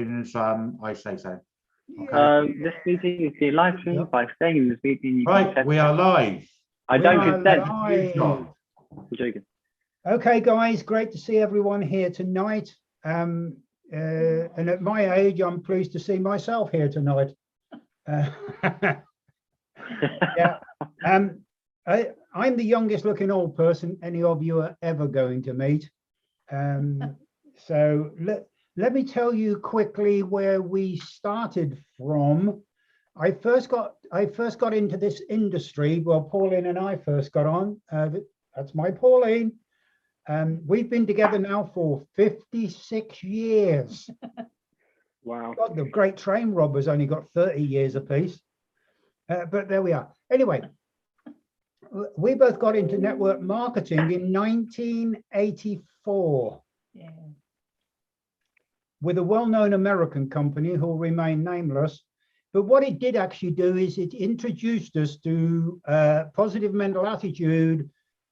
soon as I say so. Okay. This meeting is being live streamed by staying in this meeting. Right, we are live. I don't consent. Live. I'm joking. Okay, guys, great to see everyone here tonight. And at my age, I'm pleased to see myself here tonight. Yeah. I'm the youngest looking old person any of you are ever going to meet. So let me tell you quickly where we started from. I first got into this industry. Well, Pauline and I first got on. That's my Pauline. We've been together now for 56 years. Wow. God, the great train robbers only got 30 years apiece. But there we are. Anyway, we both got into network marketing in 1984. Yeah. With a well-known American company who will remain nameless. But what it did actually do is it introduced us to positive mental attitude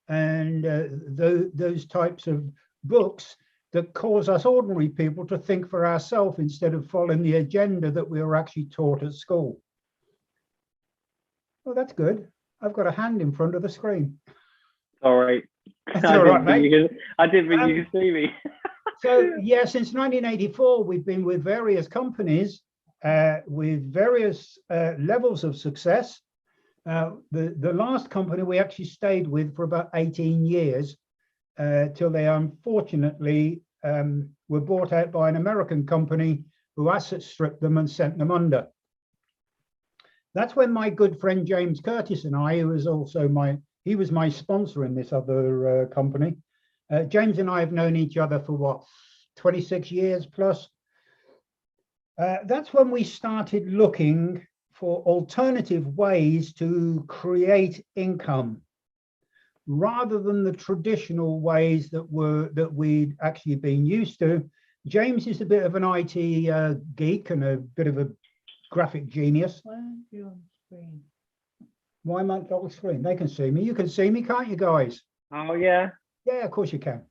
and those types of books that cause us ordinary people to think for ourselves instead of following the agenda that we were actually taught at school. Well, that's good. I've got a hand in front of the screen. Sorry. That's all right, mate. I didn't think you could see me. So, yeah, since 1984, we've been with various companies with various levels of success. The last company we actually stayed with for about 18 years till they unfortunately were bought out by an American company who asset stripped them and sent them under. That's when my good friend James Curtis and I, who was also he was my sponsor in this other company. James and I have known each other for what, 26 years plus. That's when we started looking for alternative ways to create income rather than the traditional ways that we'd actually been used to. James is a bit of an IT geek and a bit of a graphic genius. Why aren't you on screen? Why am I not on screen? They can see me. You can see me, can't you guys? Oh, yeah. Yeah, of course you can.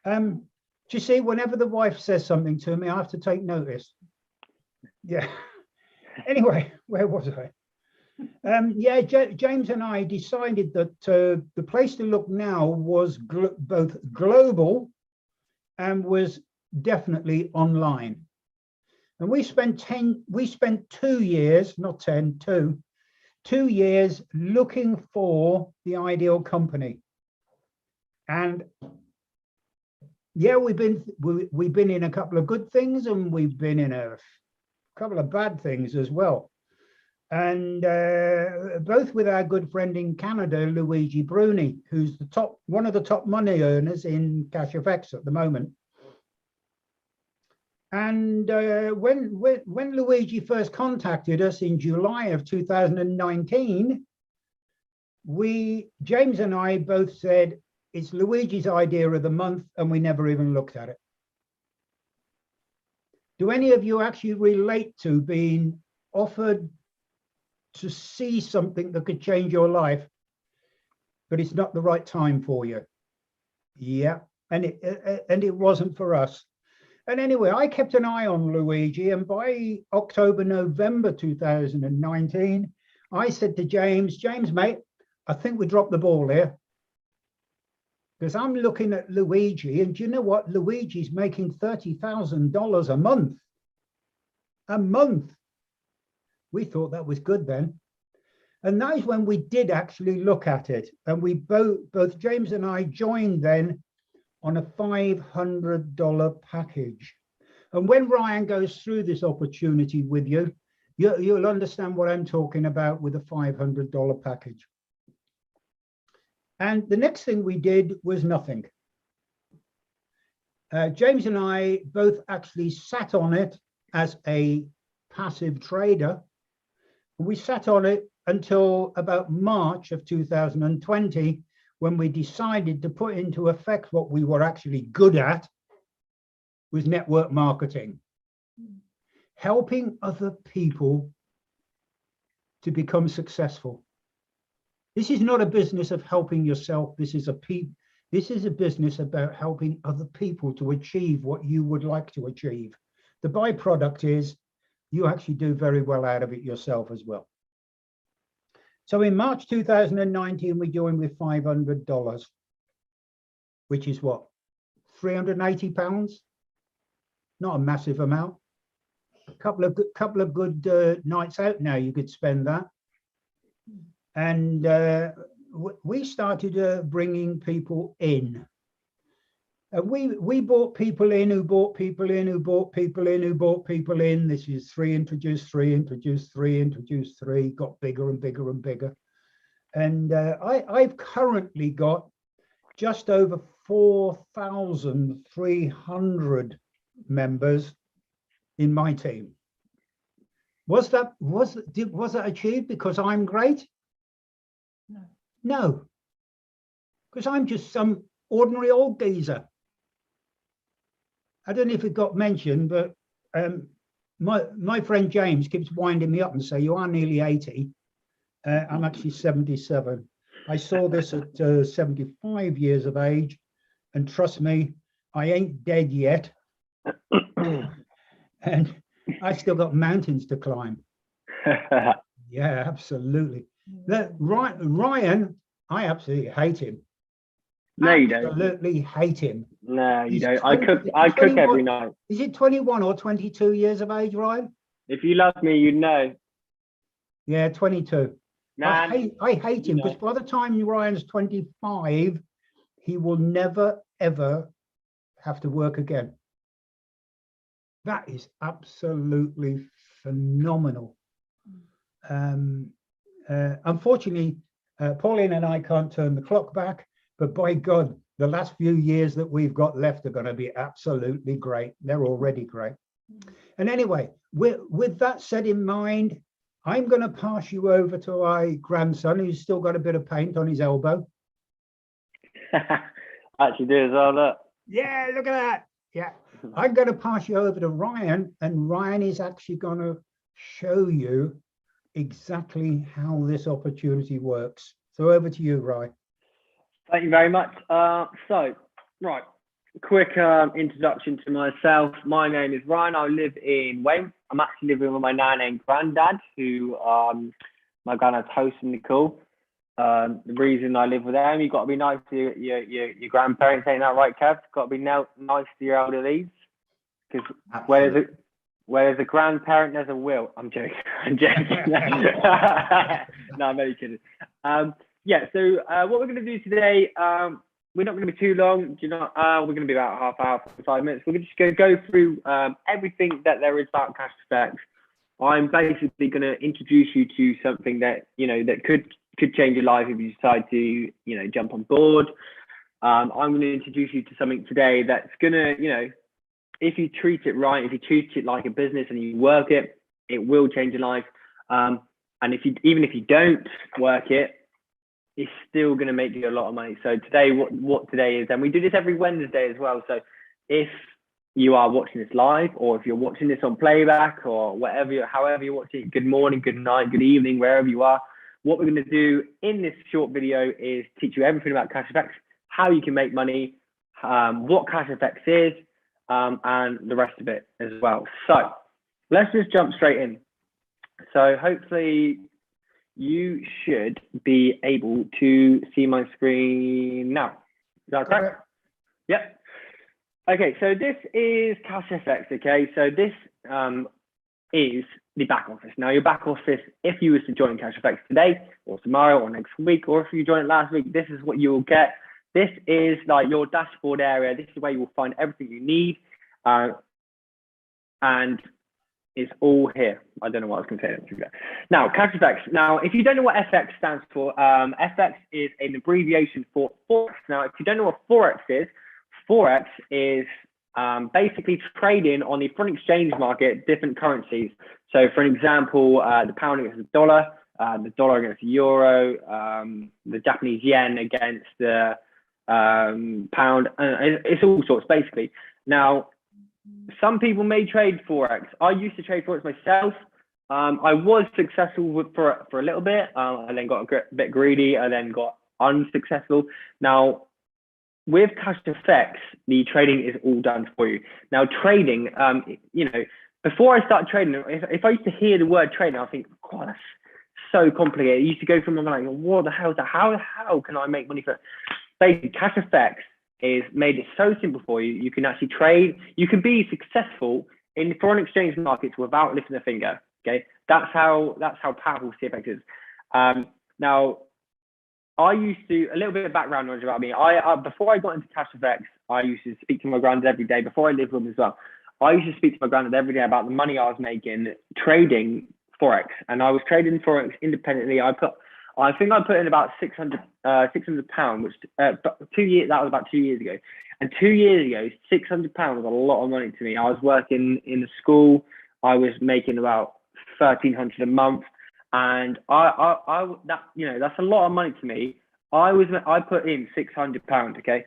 Do you see, whenever the wife says something to me, I have to take notice. Yeah. Anyway, where was I? Yeah, James and I decided that the place to look now was both global and was definitely online. And we spent 2 years, not 10, 2 years looking for the ideal company. And yeah, we've been in a couple of good things and we've been in a couple of bad things as well. And both with our good friend in Canada, Luigi Bruni, who's one of the top money earners in CashFX at the moment. And when Luigi first contacted us in July of 2019, James and I both said, it's Luigi's idea of the month, and we never even looked at it. Do any of you actually relate to being offered to see something that could change your life, but it's not the right time for you? Yeah, and it wasn't for us. And anyway, I kept an eye on Luigi, and by October, November 2019, I said to James, mate, I think we dropped the ball here. Because I'm looking at Luigi, and do you know what? Luigi's making $30,000 a month. A month. We thought that was good then. And that is when we did actually look at it. And we both James and I joined then on a $500 package. And when Ryan goes through this opportunity with you, you'll understand what I'm talking about with a $500 package. And the next thing we did was nothing. James and I both actually sat on it as a passive trader. We sat on it until about March of 2020, when we decided to put into effect what we were actually good at, was network marketing. Helping other people to become successful. This is not a business of helping yourself. This is a business about helping other people to achieve what you would like to achieve. the byproduct is you actually do very well out of it yourself as well. So in March 2019, we joined with $500, which is what, £380? Not a massive amount. A couple of good nights out now, you could spend that. And we started bringing people in. We brought people in who brought people in who brought people in who brought people in. This is 3 introduced 3 introduced 3 introduced 3, got bigger and bigger and bigger. And I've currently got just over 4,300 members in my team. Was that achieved because I'm great? No, because I'm just some ordinary old geezer. I don't know if it got mentioned, but my friend James keeps winding me up and say, you are nearly 80. I'm actually 77. I saw this at 75 years of age, and trust me, I ain't dead yet. And I still got mountains to climb. Yeah, absolutely. Ryan, I absolutely hate him. No, you don't. Absolutely hate him. No, you He's don't. 20 I cook 21 every night. Is it 21 or 22 years of age, Ryan? If you love me, you'd know. Yeah, 22. Nah, I hate him you because know. by the time Ryan's 25, he will never, ever have to work again. That is absolutely phenomenal. Unfortunately, Pauline and I can't turn the clock back, but by God, the last few years that we've got left are going to be absolutely great. They're already great. And anyway, with that said in mind, I'm going to pass you over to my grandson, who's still got a bit of paint on his elbow. Actually do as well, look. Yeah, look at that. Yeah. I'm going to pass you over to Ryan, and Ryan is actually going to show you exactly how this opportunity works. So over to you, Ryan. Thank you very much. So, right, quick introduction to myself. My name is Ryan. I live in Wayne. I'm actually living with my nan and granddad, who my granddad's hosting the call. The reason I live with them, you've got to be nice to your grandparents, ain't that right, Kev? Got to be nice to your elderlies, because where there's a grandparent, there's a will. I'm joking. I'm joking. No, I'm only kidding. Yeah. So what we're going to do today, we're not going to be too long. Do you know? We're going to be about half hour, 45 minutes. We're just going to go through everything that there is about cash FX. I'm basically going to introduce you to something that that could change your life if you decide to jump on board. I'm going to introduce you to something today that's going to if you treat it right, if you treat it like a business and you work it, it will change your life. And even if you don't work it, it's still going to make you a lot of money. So today, what today is, and we do this every Wednesday as well. So if you are watching this live, or if you're watching this on playback, or however you're watching it, good morning, good night, good evening, wherever you are, what we're going to do in this short video is teach you everything about cash FX, how you can make money, what cash FX is, and the rest of it as well. So let's just jump straight in. So hopefully you should be able to see my screen now. Is that correct? Yep. Okay, so this is cash FX. Okay, so this is the back office. Now your back office, if you was to join cash FX today or tomorrow or next week, or if you joined last week, this is what you will get. This is like your dashboard area. This is where you will find everything you need. And it's all here. I don't know what I was going to say. Now, cash FX. Now, if you don't know what FX stands for, FX is an abbreviation for Forex. Now, if you don't know what Forex is basically trading on the foreign exchange market, different currencies. So, for an example, the pound against the dollar against the euro, the Japanese yen against the pound. It's all sorts, basically. Now, some people may trade Forex. I used to trade Forex myself. I was successful for a little bit. I then got a bit greedy. I then got unsuccessful. Now, with Cash FX, the trading is all done for you. Now, trading, you know, before I started trading, if I used to hear the word trading, I think, God, that's so complicated. It used to go through my mind, like, what the hell is that? How can I make money for it? Basically, Cash FX is made it so simple for you. You can actually trade. You can be successful in foreign exchange markets without lifting a finger. Okay, that's how powerful CFX is. Now, I used to, a little bit of background knowledge about me. Before I got into Cash FX, I used to speak to my granddad every day. Before I lived with him as well, I used to speak to my granddad every day about the money I was making trading Forex, and I was trading Forex independently. I think I put in about £600, which 2 years, that was about 2 years ago. And 2 years ago, £600 was a lot of money to me. I was working in a school. I was making about £1,300 a month, and that, you know, that's a lot of money to me. I put in £600. Okay.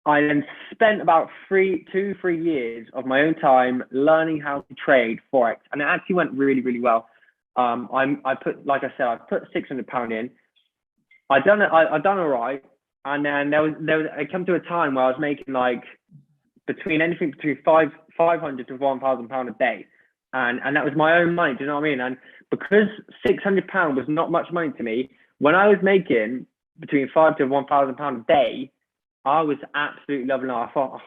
I then spent about 3 years of my own time learning how to trade Forex, and it actually went really, really well. I put, like I said, I put £600 in. I done all right, and then it come to a time where I was making like anything between 500 to £1,000 a day, and that was my own money. Do you know what I mean? And because £600 was not much money to me, when I was making between £500 to £1,000 a day, I was absolutely loving it. I thought,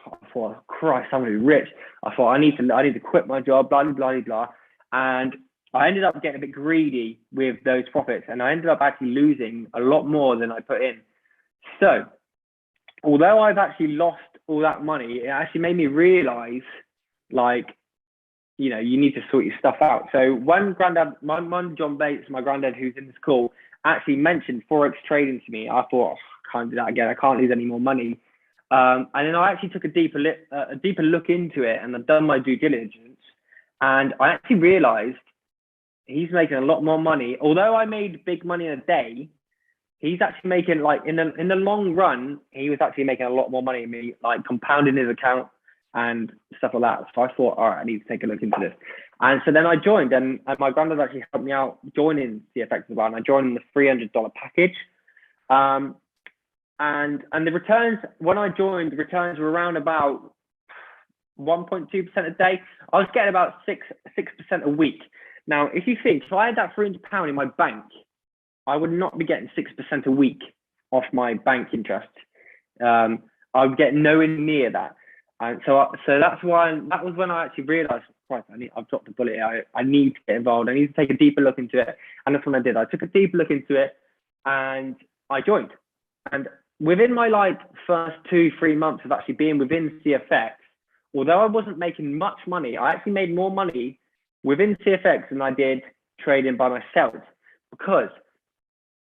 Christ, I'm gonna be rich. I thought I need to quit my job, blah blah blah blah. And I ended up getting a bit greedy with those profits, and I ended up actually losing a lot more than I put in. So, although I've actually lost all that money, it actually made me realize, like, you know, you need to sort your stuff out. So when granddad, my mum, John Bates, my granddad, who's in this call, actually mentioned Forex trading to me, I thought, oh, I can't do that again. I can't lose any more money. And then I actually took a deeper look into it, and I've done my due diligence, and I actually realized he's making a lot more money. Although I made big money in a day, he's actually making, like, in the long run, he was actually making a lot more money than me, like compounding his account and stuff like that. So I thought, all right, I need to take a look into this. And so then I joined, and my granddad actually helped me out joining CFX as well. And I joined the $300 package. And the returns, when I joined, the returns were around about 1.2% a day. I was getting about 6% a week. Now, if you think, if I had that £300 in my bank, I would not be getting 6% a week off my bank interest. I would get nowhere near that. And so that's why, that was when I actually realized, Christ, I've dropped a bullet here. I need to get involved. I need to take a deeper look into it. And that's what I did. I took a deeper look into it, and I joined. And within my, like, first 2-3 months of actually being within CFX, although I wasn't making much money, I actually made more money within CFX than I did trading by myself.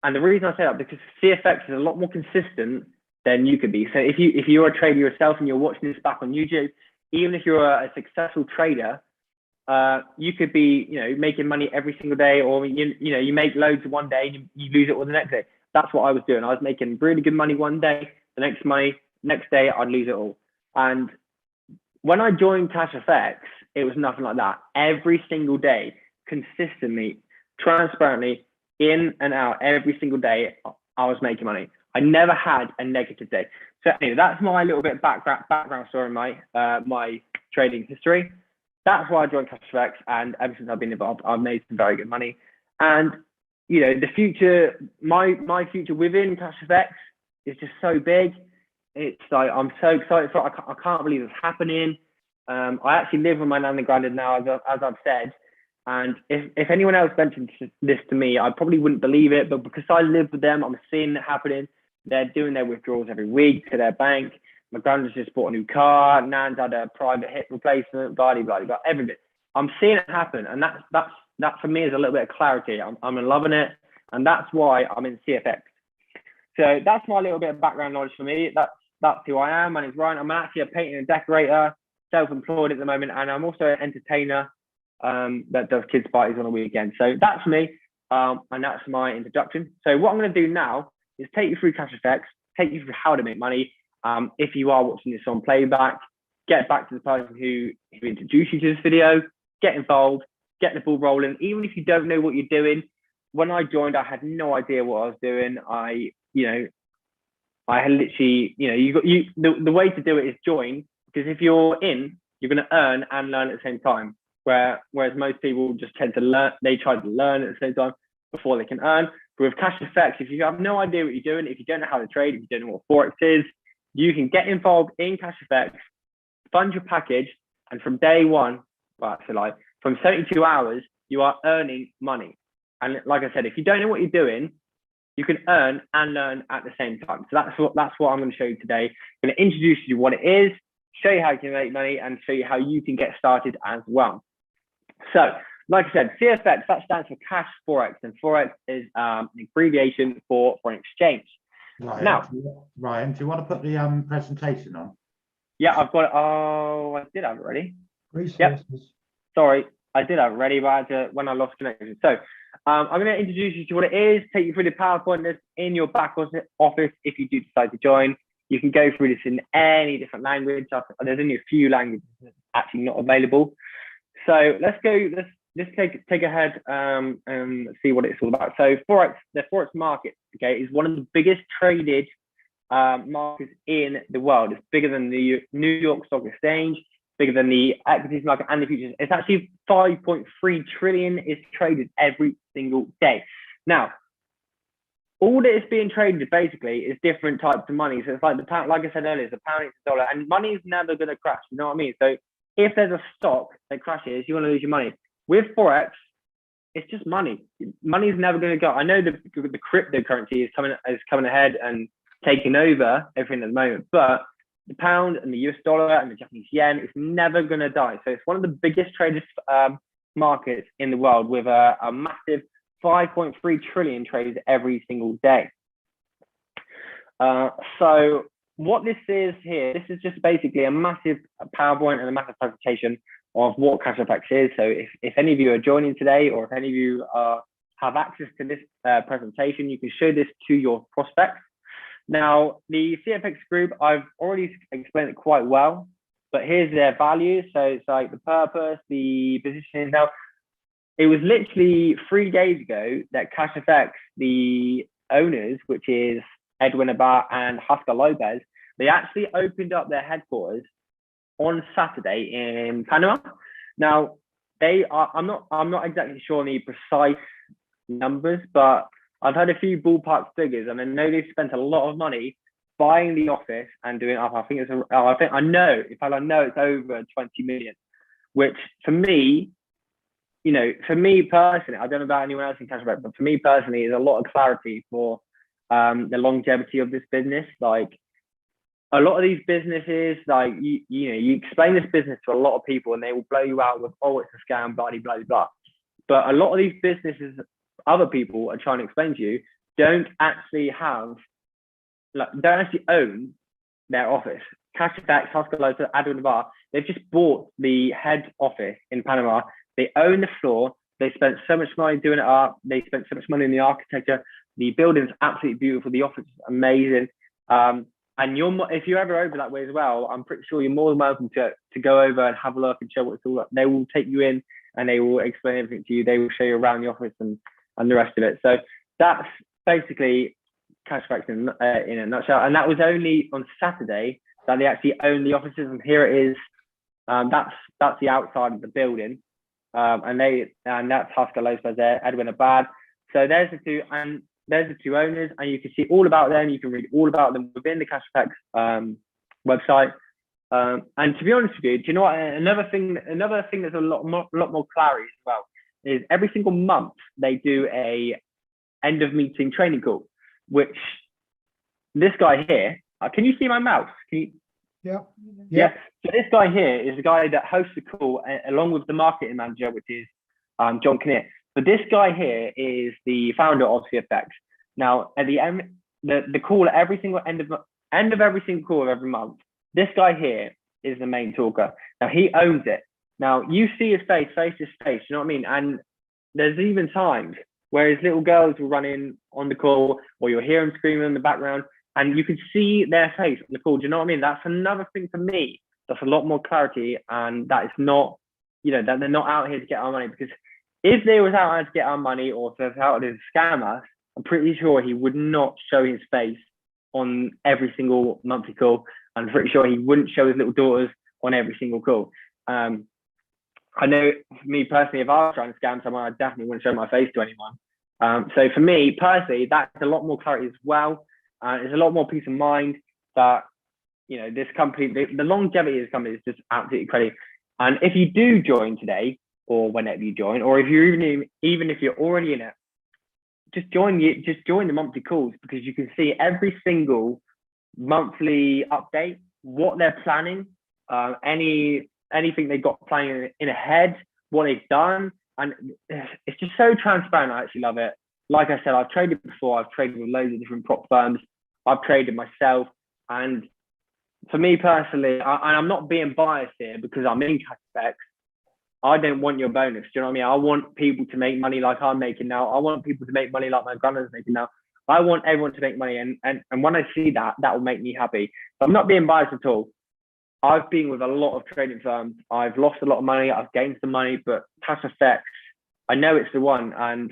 And the reason I say that, because CFX is a lot more consistent than you could be. So if you're a trader yourself and you're watching this back on YouTube, even if you're a successful trader, you could be, you know, making money every single day, or you make loads one day and you lose it all the next day. That's what I was doing. I was making really good money one day, the next day I'd lose it all. And when I joined Cash FX, it was nothing like that. Every single day, consistently, transparently, in and out, every single day, I was making money. I never had a negative day. So anyway, that's my little bit of background story, my trading history. That's why I joined Cash FX, and ever since I've been involved, I've made some very good money. And you know, the future, my future within Cash FX is just so big. It's like, I'm so excited for it. I can't believe it's happening. I actually live with my nan and granddad now, as I've said. And if anyone else mentioned this to me, I probably wouldn't believe it. But because I live with them, I'm seeing it happening. They're doing their withdrawals every week to their bank. My granddad's just bought a new car. Nan's had a private hip replacement, blah, blah, blah, blah, everything. I'm seeing it happen. And that for me is a little bit of clarity. I'm loving it. And that's why I'm in CFX. So that's my little bit of background knowledge for me. That's who I am. My name's Ryan. I'm actually a painter and decorator, self-employed at the moment. And I'm also an entertainer that does kids parties on the weekend. So that's me. And that's my introduction. So what I'm going to do now is take you through Cash FX, take you through how to make money. If you are watching this on playback, get back to the person who introduced you to this video, get involved, get the ball rolling. Even if you don't know what you're doing, when I joined, I had no idea what I was doing. I had literally, the way to do it is join, because if you're in, you're going to earn and learn at the same time. Whereas most people just tend to learn, they try to learn at the same time before they can earn. But with Cash FX, if you have no idea what you're doing, if you don't know how to trade, if you don't know what Forex is, you can get involved in Cash FX, fund your package, and from day one, from 72 hours, you are earning money. And like I said, if you don't know what you're doing, you can earn and learn at the same time. So that's what I'm going to show you today. I'm going to introduce you to what it is, show you how you can make money, and show you how you can get started as well. So, like I said, CFX, that stands for Cash Forex, and Forex is an abbreviation for foreign exchange. Ryan, Now, Ryan, do you want to put the presentation on? Yeah, I've got it. Oh, I did have it ready. Resources. Yep. Sorry, I did have it ready, but when I lost connection. So I'm going to introduce you to what it is, take you through the PowerPoint that's in your back office if you do decide to join. You can go through this in any different language. There's only a few languages actually not available. So let's take ahead and see what it's all about. So the Forex market, okay, is one of the biggest traded markets in the world. It's bigger than the New York Stock Exchange, bigger than the equities market and the futures. It's actually 5.3 trillion is traded every single day. Now, all that is being traded basically is different types of money. So it's like the pound, like I said earlier, the pound is the dollar, and money is never going to crash. You know what I mean? So if there's a stock that crashes, you're going to lose your money. With Forex, it's just money. Money is never going to go. I know the cryptocurrency is coming ahead and taking over everything at the moment, but the pound and the US dollar and the Japanese yen is never going to die. So it's one of the biggest traded markets in the world, with a massive 5.3 trillion traded every single day. So what this is here, this is just basically a massive PowerPoint and a massive presentation of what Cash FX is. So if any of you are joining today, or if any of you have access to this presentation, you can show this to your prospects. Now, the CFX group, I've already explained it quite well, but here's their values. So it's like the purpose, the positioning. Now, it was literally 3 days ago that Cash FX, the owners, which is Edwin Abar and Oscar Lopez, they actually opened up their headquarters on Saturday in Panama. Now, I'm not exactly sure on the precise numbers, but I've had a few ballpark figures, and I know they've spent a lot of money buying the office and doing it up. I know it's over 20 million, which for me, personally, I don't know about anyone else in Cash FX, but for me personally, is a lot of clarity for the longevity of this business. Like, a lot of these businesses, like you explain this business to a lot of people and they will blow you out with, oh, it's a scam, blah, blah, blah. But a lot of these businesses, other people are trying to explain to you, don't actually own their office. Cash FX, Oscar Lopez, Edwin Abar, they've just bought the head office in Panama. They own the floor. They spent so much money doing it up. They spent so much money in the architecture. The building's absolutely beautiful. The office is amazing. And if you're ever over that way as well, I'm pretty sure you're more than welcome to go over and have a look and show what it's all about. They will take you in and they will explain everything to you. They will show you around the office and the rest of it. So that's basically Cash FX in a nutshell. And that was only on Saturday that they actually own the offices. And here it is. That's the outside of the building. And that's Oscar Lopez there, Edwin Abad. So there's the two owners, and you can see all about them. You can read all about them within the Cash FX website. And to be honest with you, do you know what? Another thing that's a lot more clarity as well is every single month they do a end of meeting training call, which this guy here. Can you see my mouse? Yeah. So this guy here is the guy that hosts the call along with the marketing manager, which is John Kinnear. But this guy here is the founder of CFX. Now, at the end, the call at every single end of every single call of every month, this guy here is the main talker. Now, he owns it. Now, you see his face to face, you know what I mean? And there's even times where his little girls will run in on the call, or you'll hear him screaming in the background, and you can see their face on the call. Do you know what I mean? That's another thing for me. That's a lot more clarity, and that is not, that they're not out here to get our money. Because if they was out here to get our money, or if they're out here to scam us, I'm pretty sure he would not show his face on every single monthly call. I'm pretty sure he wouldn't show his little daughters on every single call. I know for me personally, if I was trying to scam someone, I definitely wouldn't show my face to anyone. So for me personally, that's a lot more clarity as well. There's a lot more peace of mind that, you know, this company, the longevity of this company is just absolutely crazy. And if you do join today, or whenever you join, or if you're even if you're already in it, just join the monthly calls, because you can see every single monthly update, what they're planning, anything they got planning in ahead, what they've done, and it's just so transparent. I actually love it. Like I said, I've traded before. I've traded with loads of different prop firms. I've traded myself, and for me personally, and I'm not being biased here because I'm in CFX, I don't want your bonus. Do you know what I mean? I want people to make money like I'm making now. I want people to make money like my granddad's making now. I want everyone to make money. And when I see that, that will make me happy. So I'm not being biased at all. I've been with a lot of trading firms. I've lost a lot of money. I've gained some money, but CFX, I know it's the one, and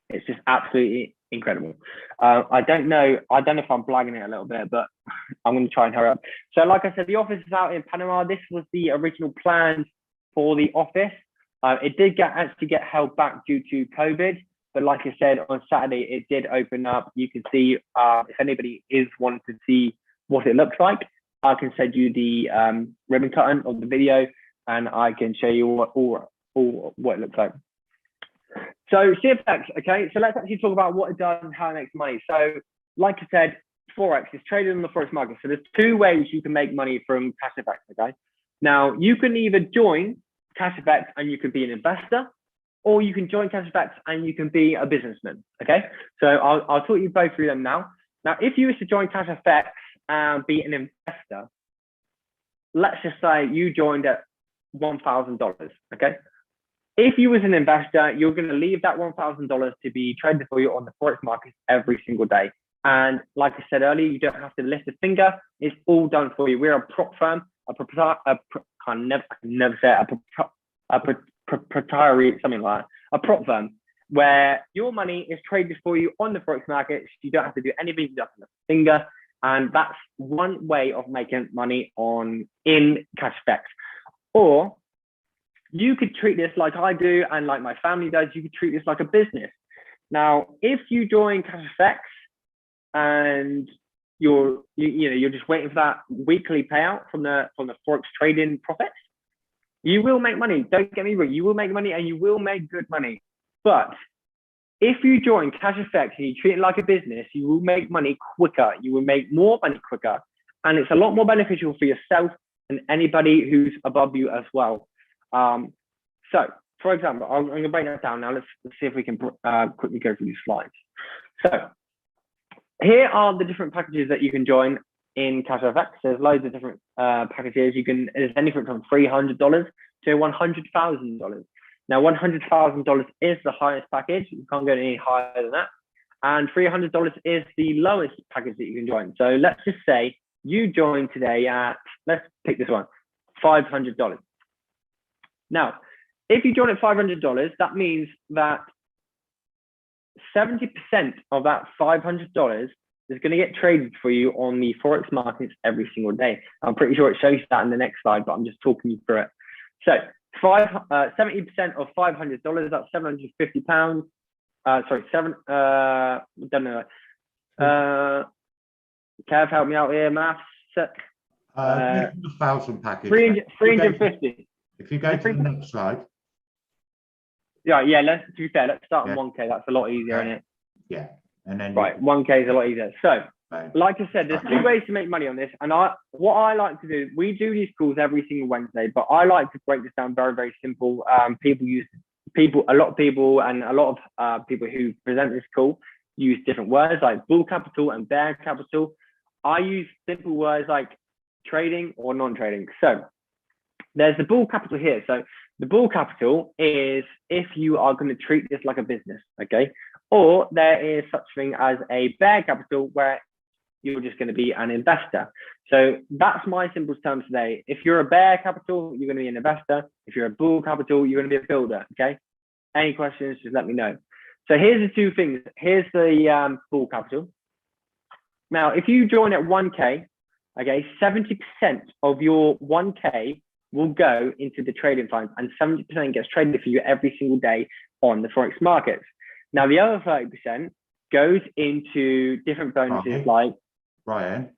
it's just absolutely incredible. I don't know if I'm blagging it a little bit, but I'm going to try and hurry up. So like I said, the office is out in Panama. This was the original plan for the office. It did actually get held back due to COVID, but like I said, on Saturday it did open up. You can see if anybody is wanting to see what it looks like, I can send you the ribbon cutting of the video, and I can show you what it looks like. So CFX, okay, so let's actually talk about what it does and how it makes money. So like I said, Forex is traded on the Forex market. So there's two ways you can make money from CFX, okay? Now, you can either join CFX and you can be an investor, or you can join CFX and you can be a businessman, okay? So I'll talk you both through them now. Now, if you were to join CFX and be an investor, let's just say you joined at $1,000, okay? If you was an investor, you're going to leave that $1,000 to be traded for you on the Forex market every single day. And like I said earlier, you don't have to lift a finger. It's all done for you. We're a prop firm, proprietary, something like that, a prop firm, where your money is traded for you on the Forex market. You don't have to do anything, you don't have to lift a finger. And that's one way of making money in CFX. Or you could treat this like I do and like my family does. You could treat this like a business. Now, if you join CFX and you're just waiting for that weekly payout from the Forex trading profits, you will make money. Don't get me wrong, you will make money and you will make good money. But if you join CFX and you treat it like a business, you will make money quicker. You will make more money quicker, and it's a lot more beneficial for yourself and anybody who's above you as well. So, for example, I'm going to break that down now. Let's see if we can quickly go through these slides. So, here are the different packages that you can join in CFX. There's loads of different packages. There's anything from $300 to $100,000. Now, $100,000 is the highest package. You can't go any higher than that. And $300 is the lowest package that you can join. So let's just say you join today at, let's pick this one, $500. Now, if you join at $500, that means that 70% of that $500 is going to get traded for you on the Forex markets every single day. I'm pretty sure it shows that in the next slide, but I'm just talking you through it. So 70% of $500, that's £750. Don't know. Kev, help me out here, maths. 1,000 package. 350. If you go to the next slide. Yeah, to be fair, let's start on 1K. That's a lot easier, isn't it? Yeah. And then 1K is a lot easier. So, like I said, there's two ways to make money on this. And what I like to do, we do these calls every single Wednesday, but I like to break this down very, very simple. A lot of people who present this call use different words like bull capital and bear capital. I use simple words like trading or non-trading. So there's the bull capital here. So the bull capital is if you are going to treat this like a business, okay? Or there is such thing as a bear capital where you're just going to be an investor. So that's my simple terms today. If you're a bear capital, you're going to be an investor. If you're a bull capital, you're going to be a builder, okay? Any questions, just let me know. So here's the two things. Here's the bull capital. Now, if you join at 1K, okay, 70% of your 1K will go into the trading funds, and 70% gets traded for you every single day on the Forex markets. Now, the other 30% goes into different bonuses like... Ryan,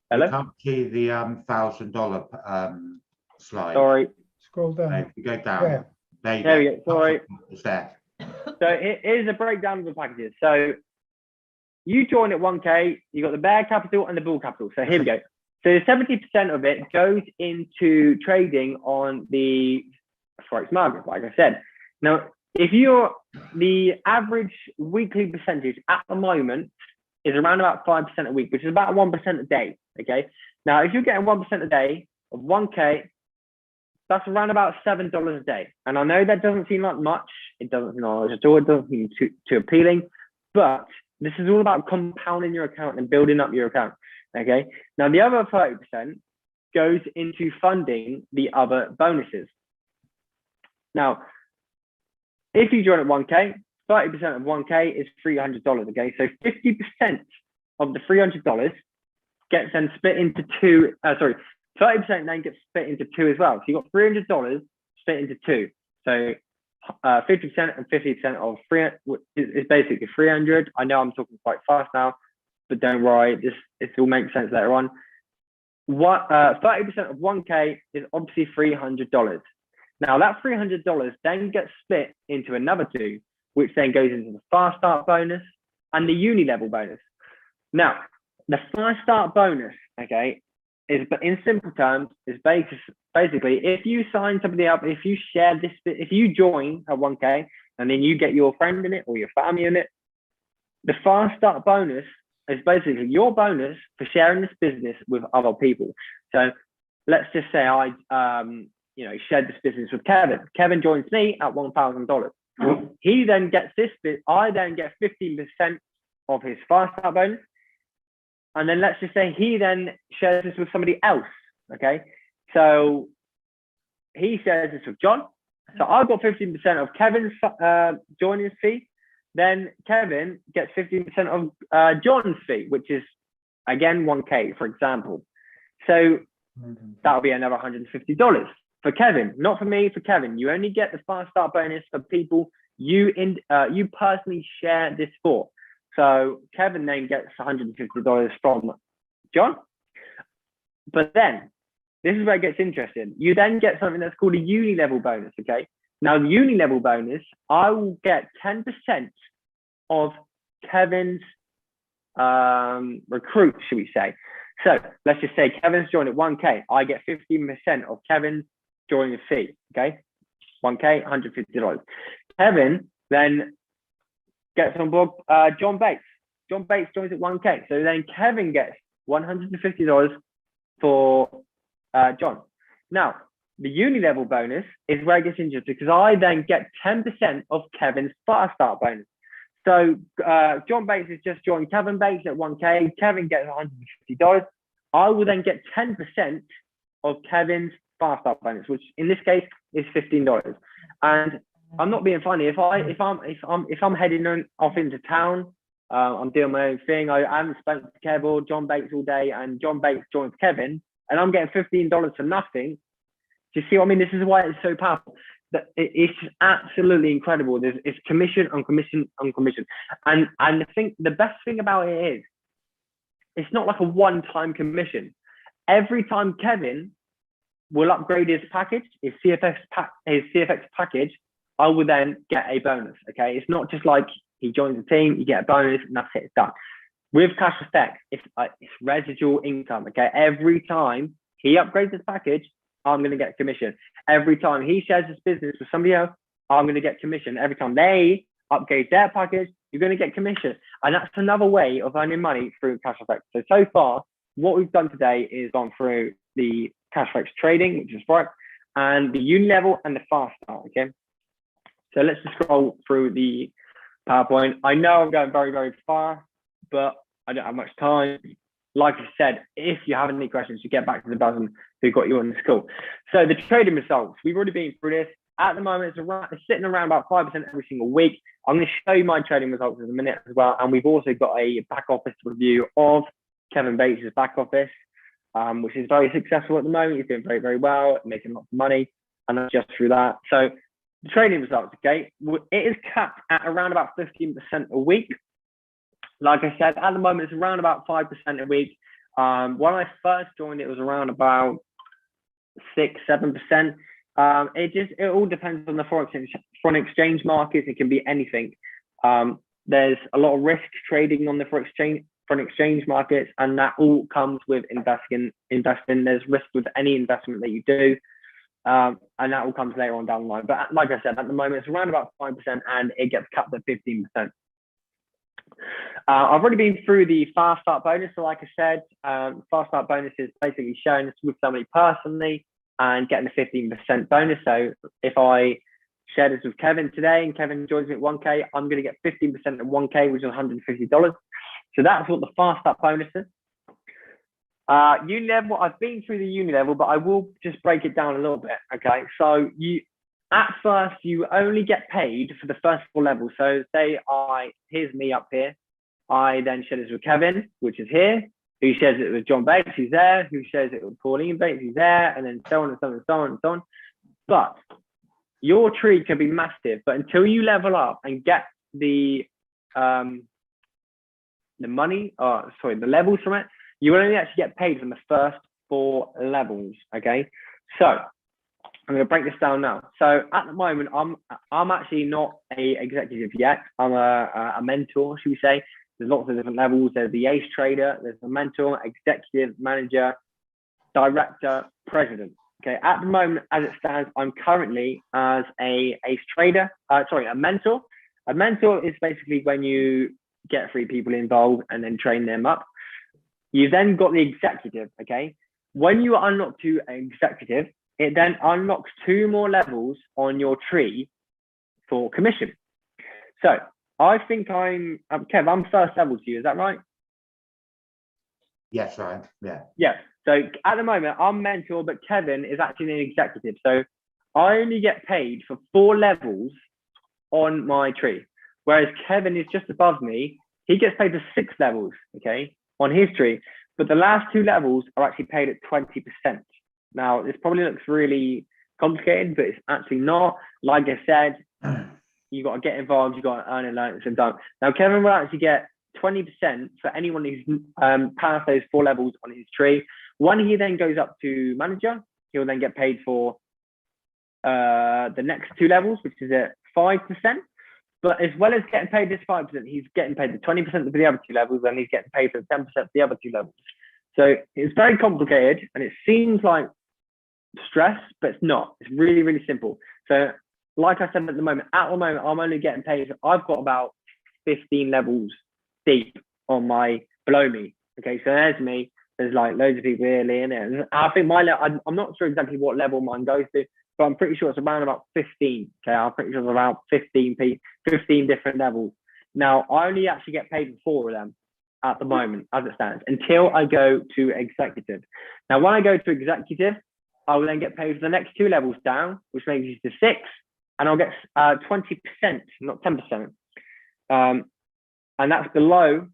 Hello? you can't see the $1,000 slide. Sorry. Scroll down. If you go down, Where? there you go. Sorry. It's there. So here's a breakdown of the packages. So you join at 1K, you got the bear capital and the bull capital. So here we go. So 70% of it goes into trading on the Forex market, like I said. Now, if the average weekly percentage at the moment is around about 5% a week, which is about 1% a day. Okay. Now, if you're getting 1% a day of 1K, that's around about $7 a day. And I know that doesn't seem like much. It doesn't seem like at all. It doesn't seem too appealing, but this is all about compounding your account and building up your account. Okay. Now, the other 30% goes into funding the other bonuses. Now, if you join at 1K, 30% of 1K is $300. Okay. So 50% of the $300 gets then split into two. 30% then gets split into two as well. So you got $300 split into two. So 50% and 50% of is basically 300. I know I'm talking quite fast now, but don't worry, this will make sense later on. 30% of 1K is obviously $300. Now that $300 then gets split into another two, which then goes into the fast start bonus and the uni level bonus. Now, the fast start bonus, okay, but in simple terms, is basically if you sign somebody up, if you share this, if you join at 1K and then you get your friend in it or your family in it, the fast start bonus is basically your bonus for sharing this business with other people. So let's just say I, shared this business with Kevin. Kevin joins me at $1,000. He then gets this bit. I then get 15% of his fast start bonus. And then let's just say he then shares this with somebody else, okay? So he shares this with John. So I've got 15% of Kevin's joining fee. Then Kevin gets 15% of John's fee, which is, again, 1K, for example. So that'll be another $150 for Kevin, not for me, for Kevin. You only get the fast start bonus for people you personally share this for. So Kevin then gets $150 from John. But then, this is where it gets interesting. You then get something that's called a uni level bonus, okay? Now, the uni level bonus, I will get 10% of Kevin's recruit, should we say. So let's just say Kevin's joined at 1K. I get 15% of Kevin's joining fee, okay? 1K, $150. Kevin then gets on board John Bates. John Bates joins at 1K. So then Kevin gets $150 for John. Now, the uni level bonus is where it gets interesting because I then get 10% of Kevin's fast start bonus. So John Bates has just joined Kevin Bates at 1K. Kevin gets $150. I will then get 10% of Kevin's fast start bonus, which in this case is $15. And I'm not being funny. If I'm heading off into town, I'm doing my own thing. I haven't spoken to Kev or John Bates all day, and John Bates joins Kevin, and I'm getting $15 for nothing. Do you see what I mean? This is why it's so powerful. That it's absolutely incredible. It's commission on commission on commission, and the best thing about it is, it's not like a one-time commission. Every time Kevin will upgrade his package, his CFX package, I will then get a bonus, okay? It's not just like he joins the team, you get a bonus, and that's it, it's done. With Cash Effect, it's residual income, okay? Every time he upgrades his package, I'm going to get commission. Every time he shares his business with somebody else, I'm going to get commission. Every time they upgrade their package, you're going to get commission. And that's another way of earning money through Cash Effect. So far, what we've done today is gone through the Cash Effect trading, which is right, and the uni level and the fast start, okay? So let's just scroll through the PowerPoint. I know I'm going very, very far, but I don't have much time. Like I said, if you have any questions, you get back to the person who got you on this call. So the trading results, we've already been through this. At the moment, it's sitting around about 5% every single week. I'm going to show you my trading results in a minute as well. And we've also got a back office review of Kevin Bates' back office, which is very successful at the moment. He's doing very, very well, making lots of money, and that's just through that. So the trading results, okay, it is capped at around about 15% a week. Like I said, at the moment, it's around about 5% a week. When I first joined, it was around about 6-7%. It all depends on the foreign exchange markets. It can be anything. There's a lot of risk trading on the foreign exchange markets, and that all comes with investing. There's risk with any investment that you do, and that all comes later on down the line. But like I said, at the moment, it's around about 5%, and it gets capped at 15%. I've already been through the fast start bonus. So like I said, fast start bonus is basically showing this with somebody personally and getting a 15% bonus. So if I share this with Kevin today and Kevin joins me at 1K, I'm going to get 15% at 1K, which is $150. So that's what the fast start bonus is. Uni level, I've been through the uni level, but I will just break it down a little bit. Okay, so at first you only get paid for the first 4 levels. So say here's me up here. I then share this with Kevin, which is here, who shares it with John Bates, who's there, who shares it with Pauline Bates, who's there, and then so on and so on and so on and so on. But your tree can be massive, but until you level up and get the money, the levels from it, you will only actually get paid from the first 4 levels. Okay, so I'm going to break this down now. So at the moment, I'm actually not a executive yet. I'm a mentor, should we say. There's lots of different levels. There's the ace trader, there's the mentor, executive, manager, director, president. Okay, at the moment, as it stands, I'm currently as a ace trader, a mentor. A mentor is basically when you get 3 people involved and then train them up. You've then got the executive, okay? When you unlock to executive, it then unlocks 2 more levels on your tree for commission. So I think Kev, I'm first level to you, is that right? Yes, right. Yeah. Yeah. So at the moment, I'm mentor, but Kevin is actually an executive. So I only get paid for 4 levels on my tree, whereas Kevin is just above me. He gets paid for 6 levels, okay, on his tree. But the last 2 levels are actually paid at 20%. Now, this probably looks really complicated, but it's actually not. Like I said, you got to get involved, you got to earn and learn at the same time. Now, Kevin will actually get 20% for anyone who's passed those 4 levels on his tree. When he then goes up to manager, he'll then get paid for the next 2 levels, which is at 5%. But as well as getting paid this 5%, he's getting paid the 20% for the other 2 levels, and he's getting paid for 10% for the other 2 levels. So it's very complicated, and it seems like stress, but it's not. It's really, really simple. So like I said, at the moment, I'm only getting paid. I've got about 15 levels deep on my below me. Okay, so there's me. There's like loads of people here in it. And I think I'm not sure exactly what level mine goes to, but I'm pretty sure it's around about 15. Okay, I'm pretty sure it's around 15 different levels. Now, I only actually get paid for 4 of them at the moment, as it stands, until I go to executive. Now, when I go to executive, I will then get paid for the next 2 levels down, which makes it to 6, and I'll get 20%, not 10%. And that's below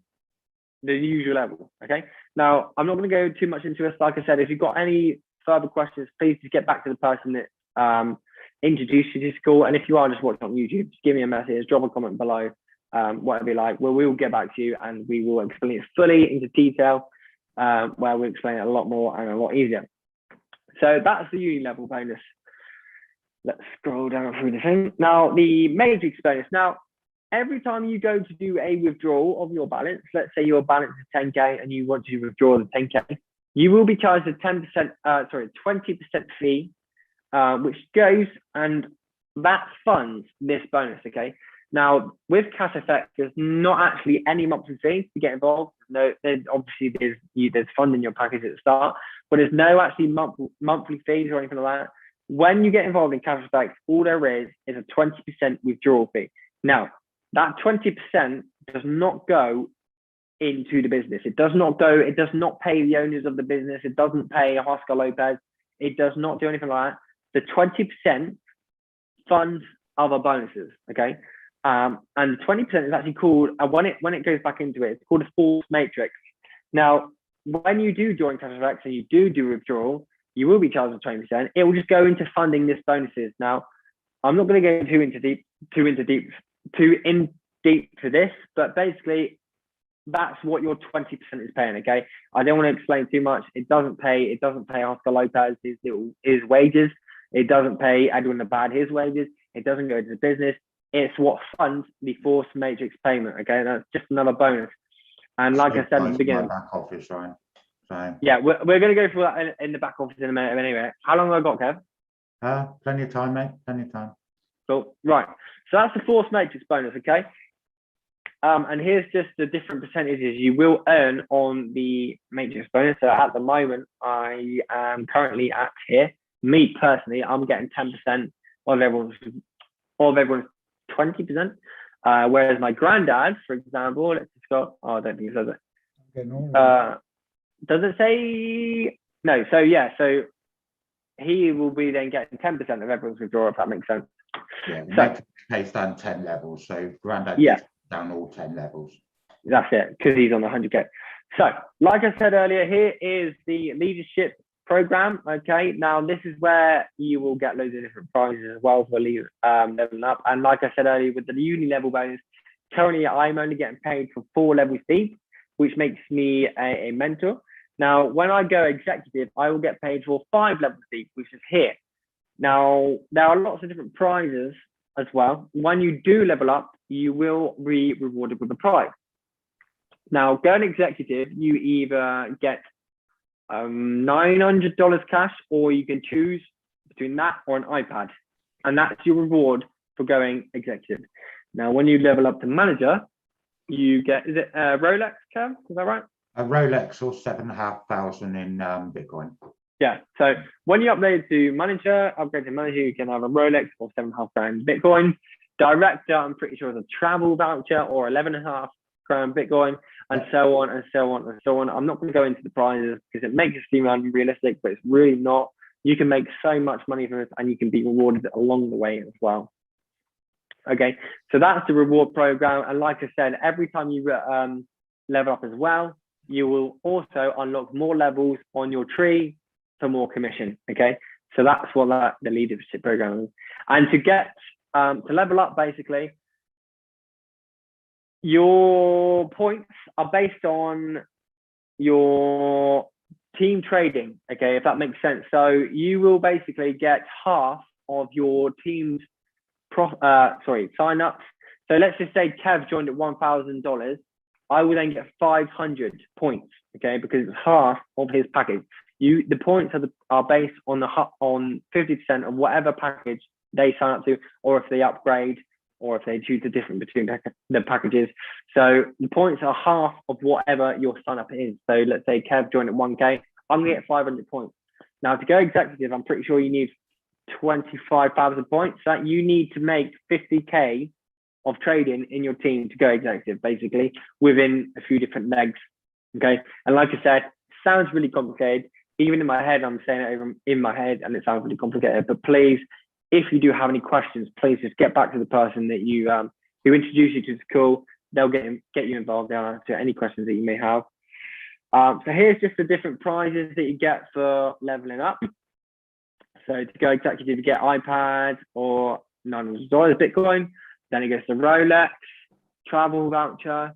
the usual level. Okay. Now, I'm not going to go too much into this. Like I said, if you've got any further questions, please just get back to the person that introduced you to school. And if you are just watching on YouTube, just give me a message, drop a comment below, whatever you like. We will get back to you, and we will explain it fully into detail, where we explain it a lot more and a lot easier. So that's the uni level bonus. Let's scroll down through the thing. Now, the matrix bonus. Now, every time you go to do a withdrawal of your balance, let's say your balance is 10K and you want to withdraw the 10K, you will be charged a 20% fee, which goes and that funds this bonus. Okay. Now, with CashFX, there's not actually any monthly fee to get involved. No, there's fund in your package at the start, but there's no actually monthly fees or anything like that. When you get involved in CashFX, all there is a 20% withdrawal fee. Now, that 20% does not go into the business. It does not pay the owners of the business. It doesn't pay Oscar Lopez. It does not do anything like that. The 20% funds other bonuses, okay? And the 20% is actually called, when it goes back into it, it's called a force matrix. Now, when you do join CFX and you do withdrawal, you will be charged with 20%. It will just go into funding this bonuses. Now, I'm not going to go too in deep to this, but basically that's what your 20% is paying. Okay, I don't want to explain too much. It doesn't pay Oscar Lopez his wages. It doesn't pay Edwin Abad his wages. It doesn't go to the business. It's what funds the forced matrix payment. Okay, that's just another bonus. And like I said at the beginning, back office, right? So yeah, we're going to go through that in the back office in a minute. Anyway, how long have I got, Kev? plenty of time, mate. Plenty of time. Cool. Right. So that's the forced matrix bonus. Okay. And here's just the different percentages you will earn on the matrix bonus. So at the moment, I am currently at here. Me personally, I'm getting 10% of everyone's 20%. Whereas my granddad, for example, let's just go. Oh, I don't think it says it. Does it say no? So yeah, so he will be then getting 10% of everyone's withdrawal, if that makes sense. Yeah, so pays down 10 levels. So granddad down all 10 levels. That's it, because he's on the 100K. So, like I said earlier, here is the leadership program. Okay, now this is where you will get loads of different prizes as well for leveling up. And like I said earlier, with the Uni Level Bonus, currently I'm only getting paid for 4 levels deep, which makes me a mentor. Now, when I go executive, I will get paid for 5 levels deep, which is here. Now, there are lots of different prizes as well. When you do level up, you will be rewarded with a prize. Now, going executive, you either get $900 cash, or you can choose between that or an iPad. And that's your reward for going executive. Now, when you level up to manager, you get, is it Rolex, Kev? Is that right? A Rolex or 7,500 in Bitcoin. Yeah. So when you upgrade to manager, you can have a Rolex or 7.5 grand Bitcoin. Director, I'm pretty sure, is a travel voucher or 11.5 grand Bitcoin, and so on and so on and so on. I'm not going to go into the prizes because it makes it seem unrealistic, but it's really not. You can make so much money from this, and you can be rewarded along the way as well. Okay, so that's the reward program. And like I said, every time you level up as well, you will also unlock more levels on your tree for more commission. Okay, so that's what the leadership program is. And to get to level up, basically, your points are based on your team trading. Okay, if that makes sense. So you will basically get half of your team's sign ups. So let's just say Kev joined at $1,000. I will then get 500 points. Okay, because it's half of his package. The points are based on 50% of whatever package they sign up to, or if they upgrade, or if they choose the difference between the packages. So the points are half of whatever your sign up is. So let's say Kev joined at 1K, I'm gonna get 500 points. Now to go executive, I'm pretty sure you need 25,000 points. So you need to make 50K of trading in your team to go executive, basically, within a few different legs. Okay, and like I said, sounds really complicated. Even in my head, I'm saying it over in my head, and it sounds really complicated. But please, if you do have any questions, please just get back to the person that you who introduced you to the school. They'll get you involved. They'll answer any questions that you may have. So here's just the different prizes that you get for leveling up. So to go executive, you get iPad or $900 Bitcoin. Then it goes to Rolex, travel voucher.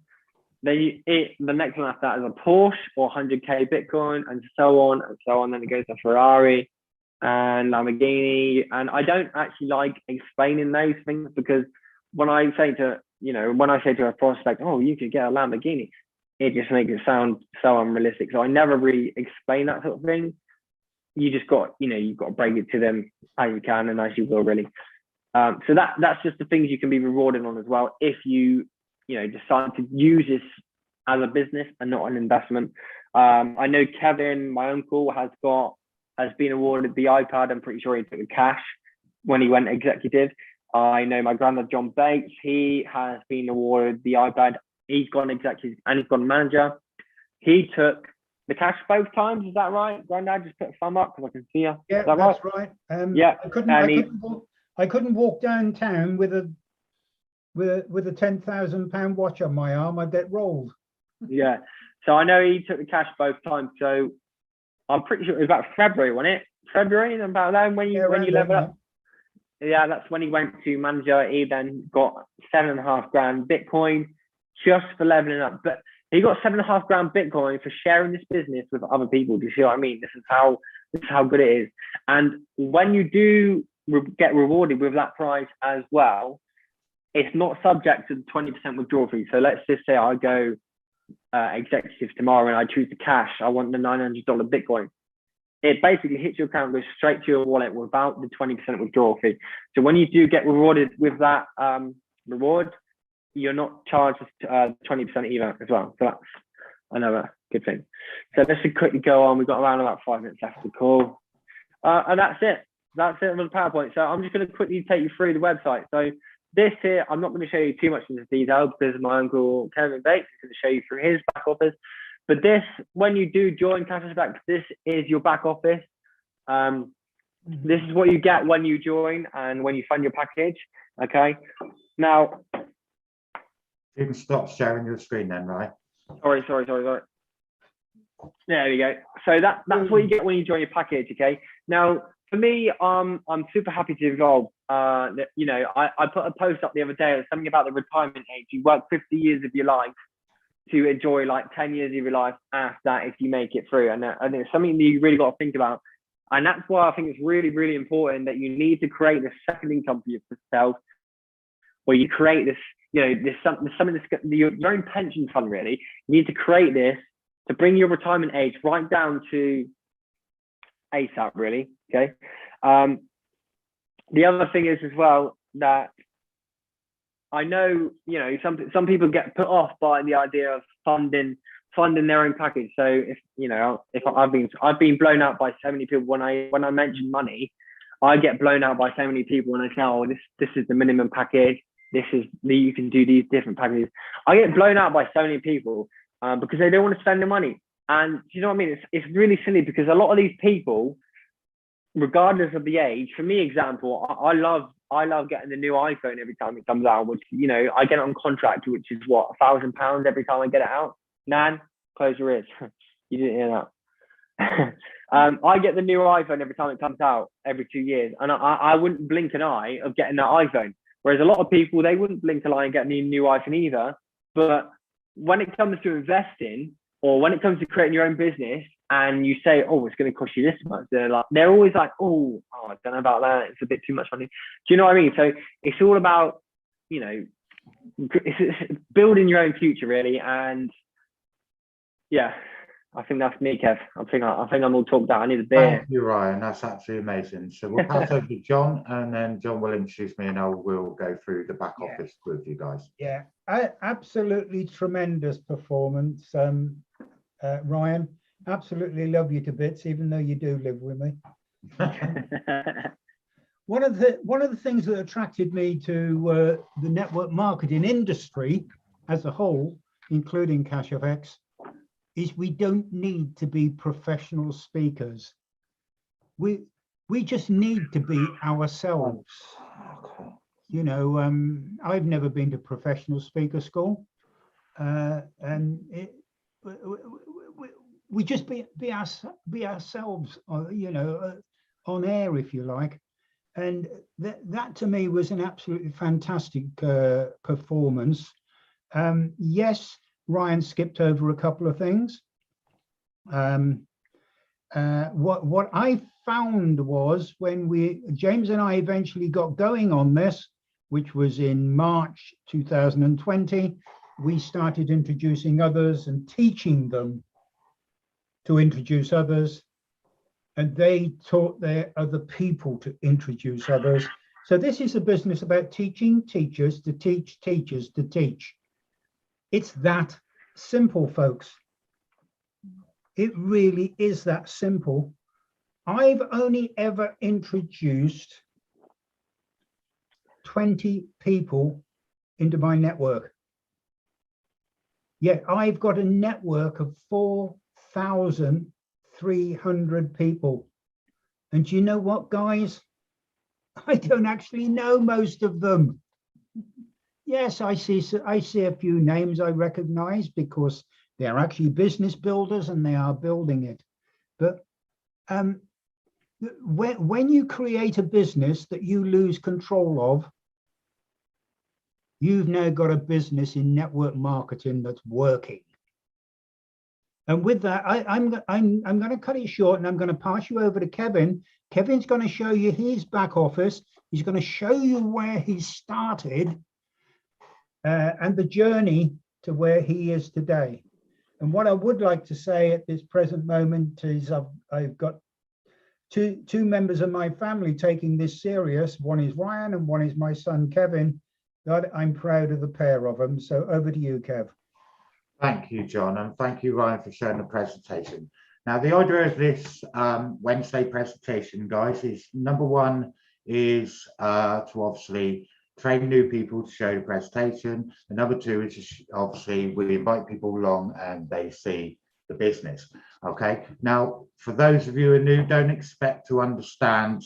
Then the next one after that is a Porsche or 100K Bitcoin, and so on and so on. Then it goes to Ferrari and Lamborghini. And I don't actually like explaining those things, because when I say to a prospect, oh, you could get a Lamborghini, it just makes it sound so unrealistic. So I never really explain that sort of thing. You just you've got to break it to them how you can and as you will, really. So that's just the things you can be rewarded on as well, if you decide to use this as a business and not an investment. I know Kevin, my uncle, has been awarded the iPad. I'm pretty sure he took the cash when he went executive. I know my granddad, John Bates, he has been awarded the iPad. He's gone executive and he's gone manager. He took the cash both times. Is that right? Granddad, just put a thumb up because I can see you. Yeah, that's right. Yeah. I couldn't walk downtown with a £10,000 watch on my arm. I'd get rolled. Yeah. So I know he took the cash both times. So I'm pretty sure it was about February, wasn't it? February, about then when you level up. Yeah, that's when he went to manager. He then got 7.5 grand Bitcoin just for leveling up. But he got 7.5 grand Bitcoin for sharing this business with other people. Do you see what I mean? This is how good it is. And when you do get rewarded with that price as well, it's not subject to the 20% withdrawal fee. So let's just say I go executive tomorrow and I choose the cash. I want the $900 Bitcoin. It basically hits your account, goes straight to your wallet without the 20% withdrawal fee. So when you do get rewarded with that reward, you're not charged 20% either as well. So that's another good thing. So let's just quickly go on. We've got around about 5 minutes left of the call. And that's it. That's it with the PowerPoint. So I'm just going to quickly take you through the website. So this here, I'm not going to show you too much into detail because my uncle Kevin Bates is going to show you through his back office. But this, when you do join Cashback, this is your back office. This is what you get when you join and when you fund your package. Okay. Now, you can stop sharing your screen then, right? Sorry. There we go. So that's what you get when you join your package. Okay. Now, for me, I'm super happy to involve. You know, I put a post up the other day, something about the retirement age. You work 50 years of your life to enjoy like 10 years of your life after that if you make it through. And I think it's something that you really got to think about. And that's why I think it's really, really important that you need to create this second income for yourself, where you create this, you know, there's something that's your own pension fund, really. You need to create this to bring your retirement age right down to ASAP, really. Okay. The other thing is as well that I know, you know, some people get put off by the idea of funding their own package. So if you know, if I've been blown out by so many people when I mention money, I get blown out by so many people when I say, oh, this is the minimum package. This is you can do these different packages. I get blown out by so many people because they don't want to spend the money. And you know what I mean? It's really silly because a lot of these people, regardless of the age, for me, example, I love getting the new iPhone every time it comes out, which, you know, I get it on contract, which is what, £1,000 every time I get it out. Nan, close your ears. You didn't hear that. I get the new iPhone every time it comes out every 2 years, and I wouldn't blink an eye of getting that iPhone. Whereas a lot of people, they wouldn't blink an eye and get a new iPhone either. But when it comes to investing, or when it comes to creating your own business, and you say, oh, it's going to cost you this much, they're always like, oh, I don't know about that. It's a bit too much money. Do you know what I mean? So it's all about, you know, it's building your own future, really. And yeah, I think that's me, Kev. I think I'm all talked out. I need a beer. Thank you, Ryan. That's absolutely amazing. So we'll pass over to John, and then John will introduce me, and we'll go through the back office with you guys. Yeah, absolutely tremendous performance, Ryan. Absolutely love you to bits, even though you do live with me. One of the things that attracted me to the network marketing industry as a whole, including CashFX, is we don't need to be professional speakers. We just need to be ourselves. You know, I've never been to professional speaker school, and we just be ourselves, you know, on air, if you like. And that to me was an absolutely fantastic performance. Yes, Ryan skipped over a couple of things. What I found was when James and I eventually got going on this, which was in March 2020, we started introducing others and teaching them to introduce others, and they taught their other people to introduce others. So this is a business about teaching teachers to teach teachers to teach. It's that simple, folks. It really is that simple. I've only ever introduced 20 people into my network. Yet I've got a network of 4,300 people. And do you know what, guys? I don't actually know most of them. Yes, I see a few names I recognize because They're actually business builders and they are building it. But when you create a business that you lose control of, you've now got a business in network marketing that's working. And with that, I'm going to cut it short, and I'm going to pass you over to Kevin. Kevin's going to show you his back office. He's going to show you where he started and the journey to where he is today. And what I would like to say at this present moment is I've got two members of my family taking this serious. One is Ryan and one is my son, Kevin. God, I'm proud of the pair of them. So over to you, Kev. Thank you, John, and thank you, Ryan, for showing the presentation. Now, the idea of this Wednesday presentation, guys, is number one is to obviously train new people to show the presentation. And number two is obviously we invite people along and they see the business. Okay. Now, for those of you who are new, don't expect to understand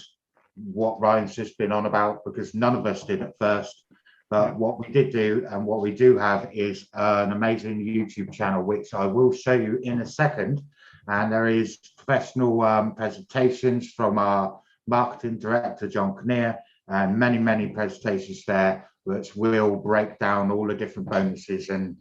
what Ryan's just been on about, because none of us did at first. But what we did do and what we do have is an amazing YouTube channel, which I will show you in a second. And there is professional presentations from our marketing director, John Kinnear, and many presentations there, which will break down all the different bonuses and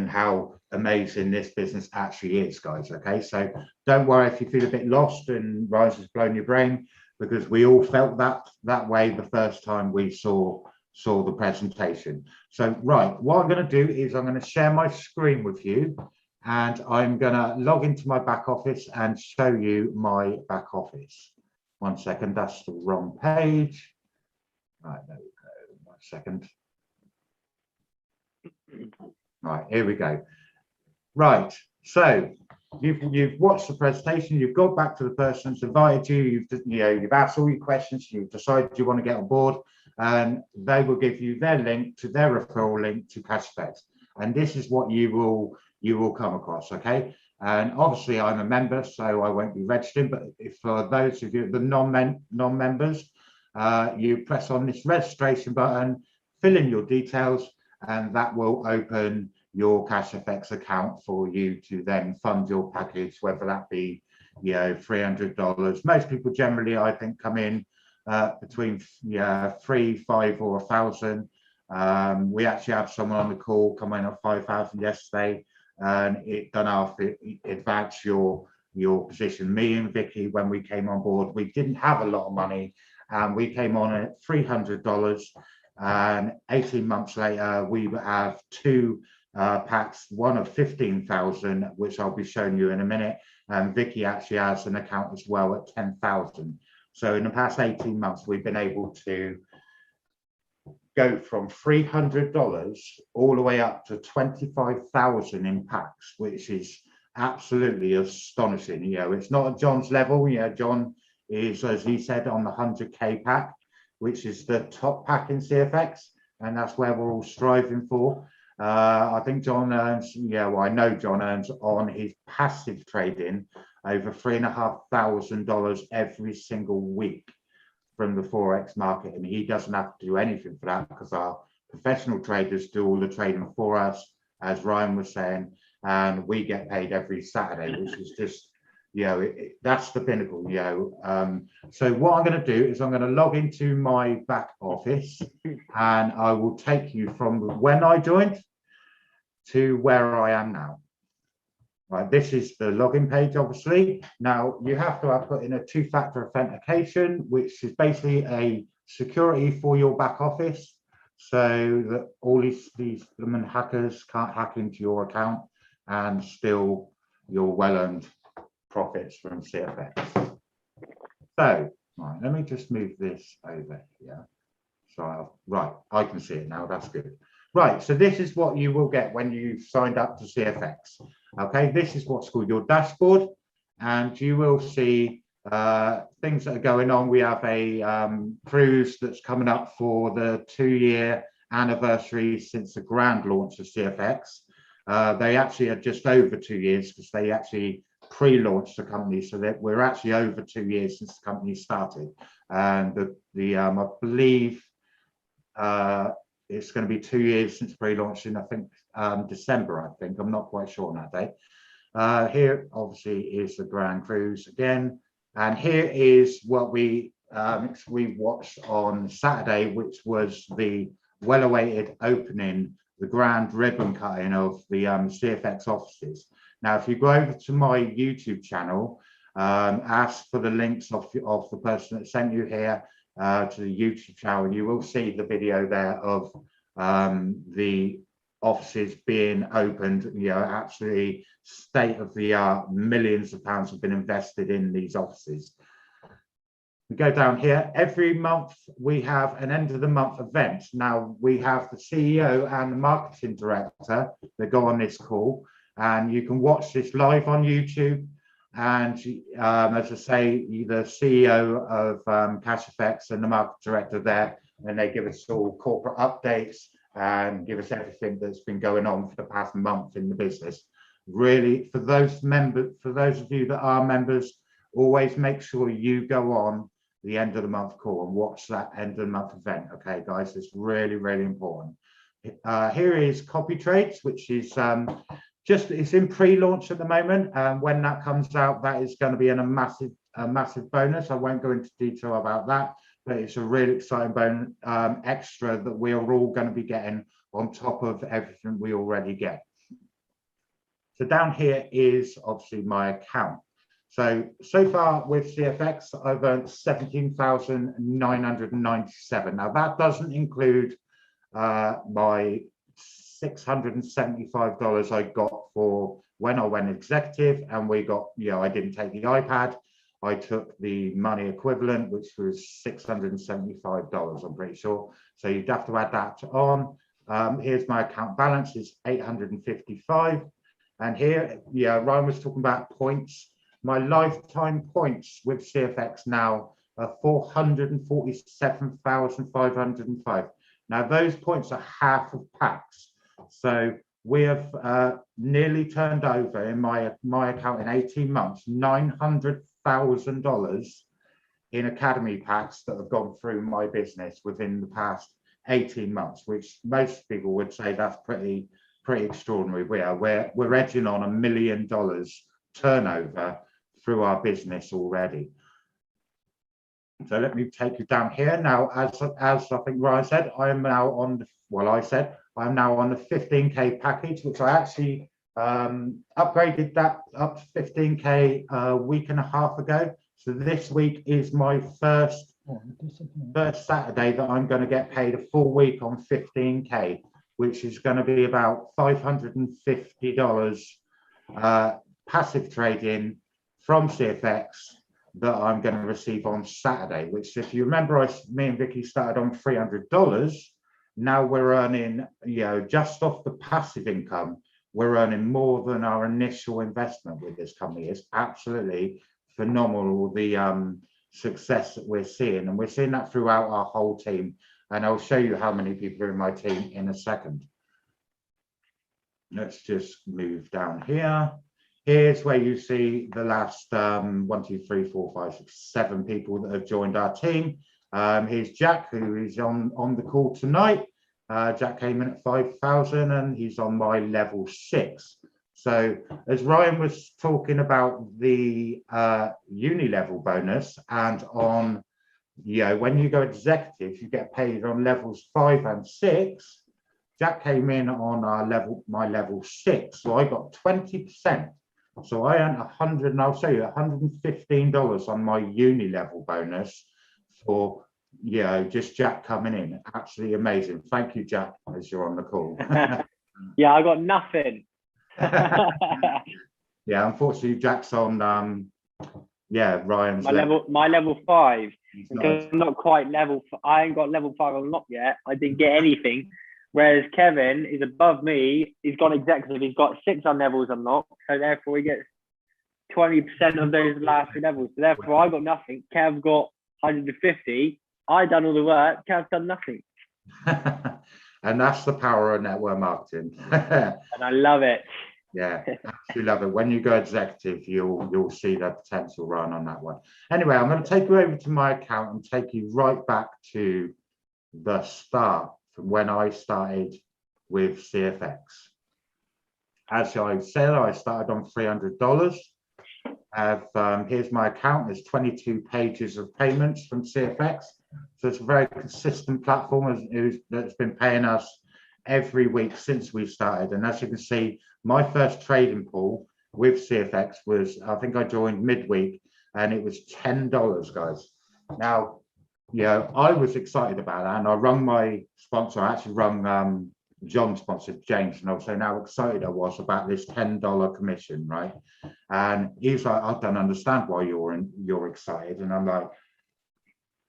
how amazing this business actually is, guys. Okay, so don't worry if you feel a bit lost and Rise has blown your brain, because we all felt that way the first time we saw the presentation. So right, what I'm going to do is I'm going to share my screen with you, and I'm going to log into my back office and show you my back office. 1 second, that's the wrong page. Right, there we go. 1 second. Right, here we go. Right, so you've watched the presentation, you've got back to the person who's invited you, you've asked all your questions, you've decided you want to get on board, and they will give you their link to their referral link to CashFX. And this is what you will come across, okay? And obviously I'm a member, so I won't be registering, but if for those of you, the non-members, you press on this registration button, fill in your details, and that will open your CashFX account for you to then fund your package, whether that be, $300. Most people generally, I think, come in between 3, 5, or 1,000. We actually had someone on the call come in at 5,000 yesterday, and it done after advance your position. Me and Vicky, when we came on board, we didn't have a lot of money, and we came on at $300. And 18 months later, we have 2 packs, one of 15,000, which I'll be showing you in a minute. And Vicky actually has an account as well at 10,000. So in the past 18 months, we've been able to go from $300 all the way up to 25,000 in packs, which is absolutely astonishing. It's not at John's level. John is, as he said, on the 100K pack, which is the top pack in CFX, and that's where we're all striving for. I think John earns, I know John earns on his passive trading over $3,500 every single week from the Forex market, and he doesn't have to do anything for that, because our professional traders do all the trading for us, as Ryan was saying, and we get paid every Saturday, which is just, that's the pinnacle. So what I'm going to do is I'm going to log into my back office, and I will take you from when I joined to where I am now. Right, this is the login page, obviously. Now, you have to put in a 2-factor authentication, which is basically a security for your back office, so that all these hackers can't hack into your account and steal your well-earned profits from CFX. So, right, let me just move this over here. So, right, I can see it now. That's good. Right, so this is what you will get when you've signed up to CFX. Okay, this is what's called your dashboard, and you will see things that are going on. We have a cruise that's coming up for the 2-year anniversary since the grand launch of CFX. They actually are just over 2 years, because they actually pre-launched the company, so that we're actually over 2 years since the company started. And I believe it's going to be 2 years since pre-launch in, I think, December, I think. I'm not quite sure on that day. Here, obviously, is the Grand Cruise again. And here is what we watched on Saturday, which was the well-awaited opening, the grand ribbon cutting of the CFX offices. Now, if you go over to my YouTube channel, ask for the links of the person that sent you here to the YouTube channel, you will see the video there of the offices being opened. You know, absolutely state of the art. Millions of pounds have been invested in these offices. We go down here. Every month we have an end of the month event. Now we have the CEO and the marketing director that go on this call, and you can watch this live on YouTube. And as I say, the CEO of CFX and the market director there, and they give us all corporate updates and give us everything that's been going on for the past month in the business. Really, for those of you that are members, always make sure you go on the end of the month call and watch that end of the month event. Okay, guys, it's really, really important. Here is copy trades, which is it's in pre-launch at the moment. When that comes out, that is going to be a massive bonus. I won't go into detail about that, but it's a really exciting bonus extra that we are all going to be getting on top of everything we already get. So down here is obviously my account. So far with CFX, I've earned 17,997. Now that doesn't include my $675 I got for when I went executive, and we got, I didn't take the iPad. I took the money equivalent, which was $675, I'm pretty sure. So you'd have to add that on. Here's my account balance is 855. And here, Ryan was talking about points. My lifetime points with CFX now are 447,505. Now those points are half of packs. So we have nearly turned over in my account in 18 months, $900,000 in academy packs that have gone through my business within the past 18 months, which most people would say that's pretty extraordinary. We're edging on $1 million turnover through our business already. So let me take you down here now. As I think Ryan said, I am now on the, I'm now on the 15K package, which I actually upgraded that up to 15K a week and a half ago. So this week is my first Saturday that I'm going to get paid a full week on 15K, which is going to be about $550 passive trading from CFX that I'm going to receive on Saturday, which, if you remember, me and Vicky started on $300. Now we're earning, just off the passive income, we're earning more than our initial investment with this company. It's absolutely phenomenal, the success that we're seeing, and we're seeing that throughout our whole team. And I'll show you how many people are in my team in a second. Let's just move down here. Here's where you see the last 1, 2, 3, 4, 5, 6, 7 people that have joined our team. Here's Jack, who is on the call tonight. Jack came in at 5,000 and he's on my level 6. So as Ryan was talking about the Uni Level Bonus, and on, when you go executive, you get paid on levels 5 and 6. Jack came in on my level 6, so I got 20%. So I earned $100, and I'll show you $115 on my Uni Level Bonus for just Jack coming in. Absolutely amazing. Thank you, Jack, as you're on the call. Yeah, I got nothing. Yeah, unfortunately, Jack's on. Ryan's my level 5. Because I'm not quite level. I ain't got level 5 unlocked yet. I didn't get anything. Whereas Kevin is above me. He's gone executive. He's got 6 levels unlocked. So therefore, he gets 20% of those last 2 levels. So therefore, I got nothing. Kev got 150. I done all the work. Kev's done nothing. And that's the power of network marketing. And I love it. Yeah, absolutely love it. When you go executive, you'll see the potential run on that one. Anyway, I'm going to take you over to my account and take you right back to the start from when I started with CFX. As I said, I started on $300. Here's my account. There's 22 pages of payments from CFX. So it's a very consistent platform that's been paying us every week since we started. And as you can see, my first trading pool with CFX was, I think I joined midweek, and it was $10, guys. Now, I was excited about that, and I rung my sponsor. I actually rung John sponsored James, and I was saying how excited I was about this $10 commission, right? And he was like, I don't understand why you're excited. And I'm like,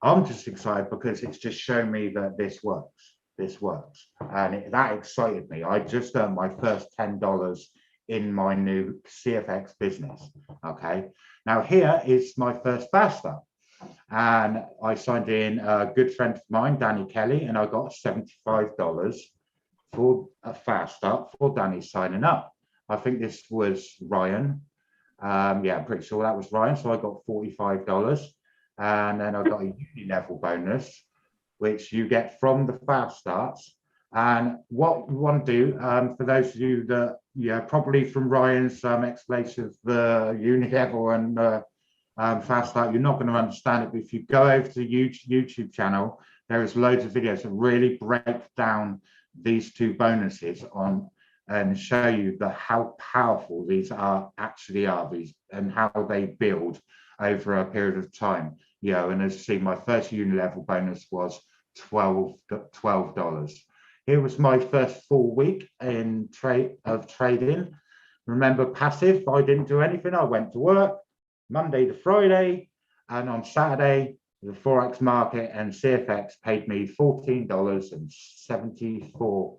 I'm just excited because it's just shown me that this works. This works. And that excited me. I just earned my first $10 in my new CFX business. Okay. Now here is my first fast start. And I signed in a good friend of mine, Danny Kelly, and I got $75 for a fast start for Danny signing up. I think this was Ryan. Yeah, I'm pretty sure that was Ryan. So I got $45. And then I got a Uni Level Bonus, which you get from the fast starts. And what you want to do, for those of you that, probably from Ryan's explanation of the Uni Level and fast start, you're not going to understand it. But if you go over to the YouTube channel, there is loads of videos that really break down these two bonuses on and show you how powerful these actually are, and how they build over a period of time. And as you see, my first Unilevel bonus was $12. Here was my first full week in trading. Remember, passive, I didn't do anything. I went to work Monday to Friday, and on Saturday, the Forex market and CFX paid me $14.74.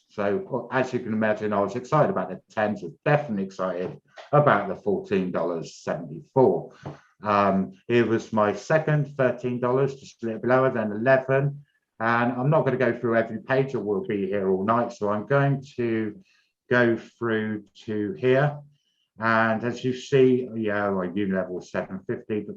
So as you can imagine, I was excited about the 10s, definitely excited about the $14.74. It was my second $13, just a little bit lower than 11. And I'm not going to go through every page, or we'll be here all night. So I'm going to go through to here. And as you see, my Unilevel was 750, but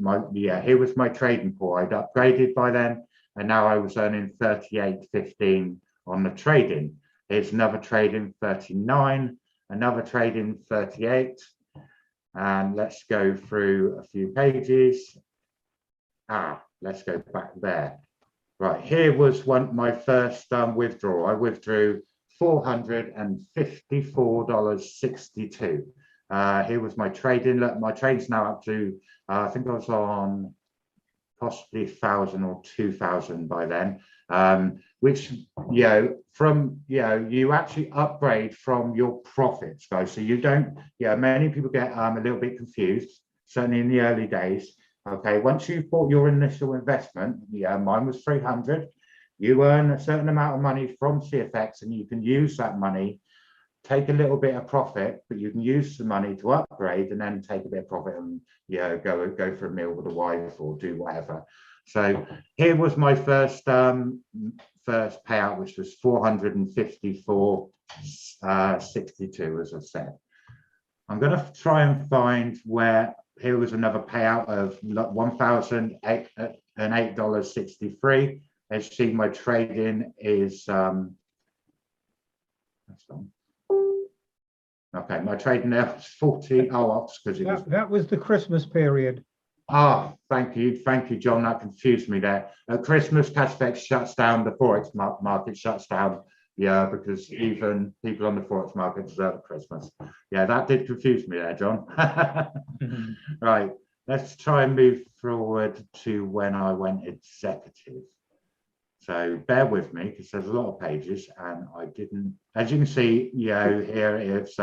here was my trading pool. I'd upgraded by then, and now I was earning 38.15 on the trading. Here's another trading 39, another trading 38. And let's go through a few pages. Let's go back there. Right, here was my first withdrawal. I withdrew $454.62. Here was my trading. Look, my trade's now up to, I think I was on possibly 1,000 or 2,000 by then. Which, you actually upgrade from your profits, guys. So you don't, many people get a little bit confused, certainly in the early days. Okay, once you've bought your initial investment, mine was 300. You earn a certain amount of money from CFX, and you can use that money, take a little bit of profit, but you can use the money to upgrade and then take a bit of profit and go for a meal with the wife or do whatever. So here was my first payout, which was $454.62, as I said. I'm going to try and find where here was another payout of $1,008.63. As you see, my trading is okay, my trading there was 40. Because that was the Christmas period. Thank you, John. That confused me there. At Christmas, CashFX shuts down, the Forex market shuts down. Because even people on the Forex market deserve Christmas. That did confuse me there, John. Right, let's try and move forward to when I went executive. So bear with me, because there's a lot of pages, and I didn't. As you can see, here it's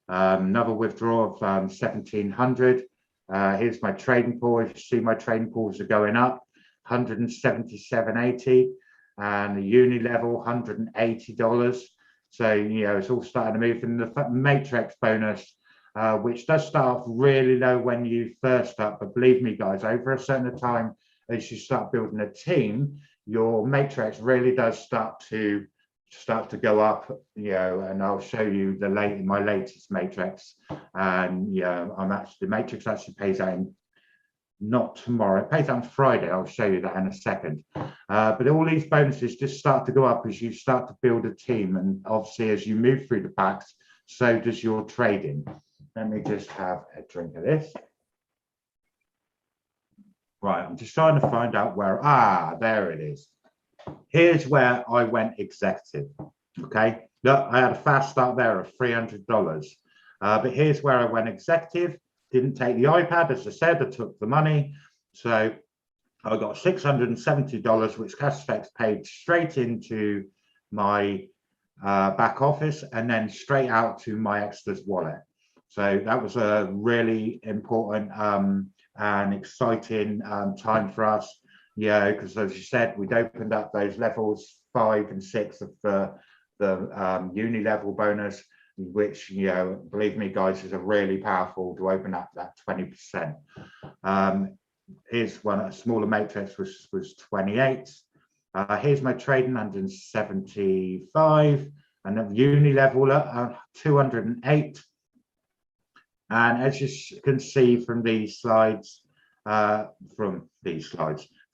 another withdrawal of 1,700. Here's my trading pool. As you see, my trading pools are going up, 177.80, and the Uni Level $180. So it's all starting to move. And the matrix bonus, which does start off really low when you first start, but believe me, guys, over a certain time, as you start building a team, your matrix really does start to go up, and I'll show you my latest matrix. And the matrix actually pays out in not tomorrow. It pays on Friday. I'll show you that in a second. But all these bonuses just start to go up as you start to build a team. And obviously, as you move through the packs, so does your trading. Let me just have a drink of this. Right, I'm just trying to find out where, there it is. Here's where I went executive, okay? Look, I had a fast start there of $300. But here's where I went executive, didn't take the iPad, as I said, I took the money. So I got $670, which CashFX paid straight into my back office and then straight out to my Extras wallet. So that was a really important and exciting time for us, because as you said, we'd opened up those levels 5 and 6 of the Uni Level Bonus, which, believe me, guys, is a really powerful to open up that 20%. Here's one, a smaller matrix was 28. Here's my trading 175, and the Uni Level 208. And as you can see from these slides, from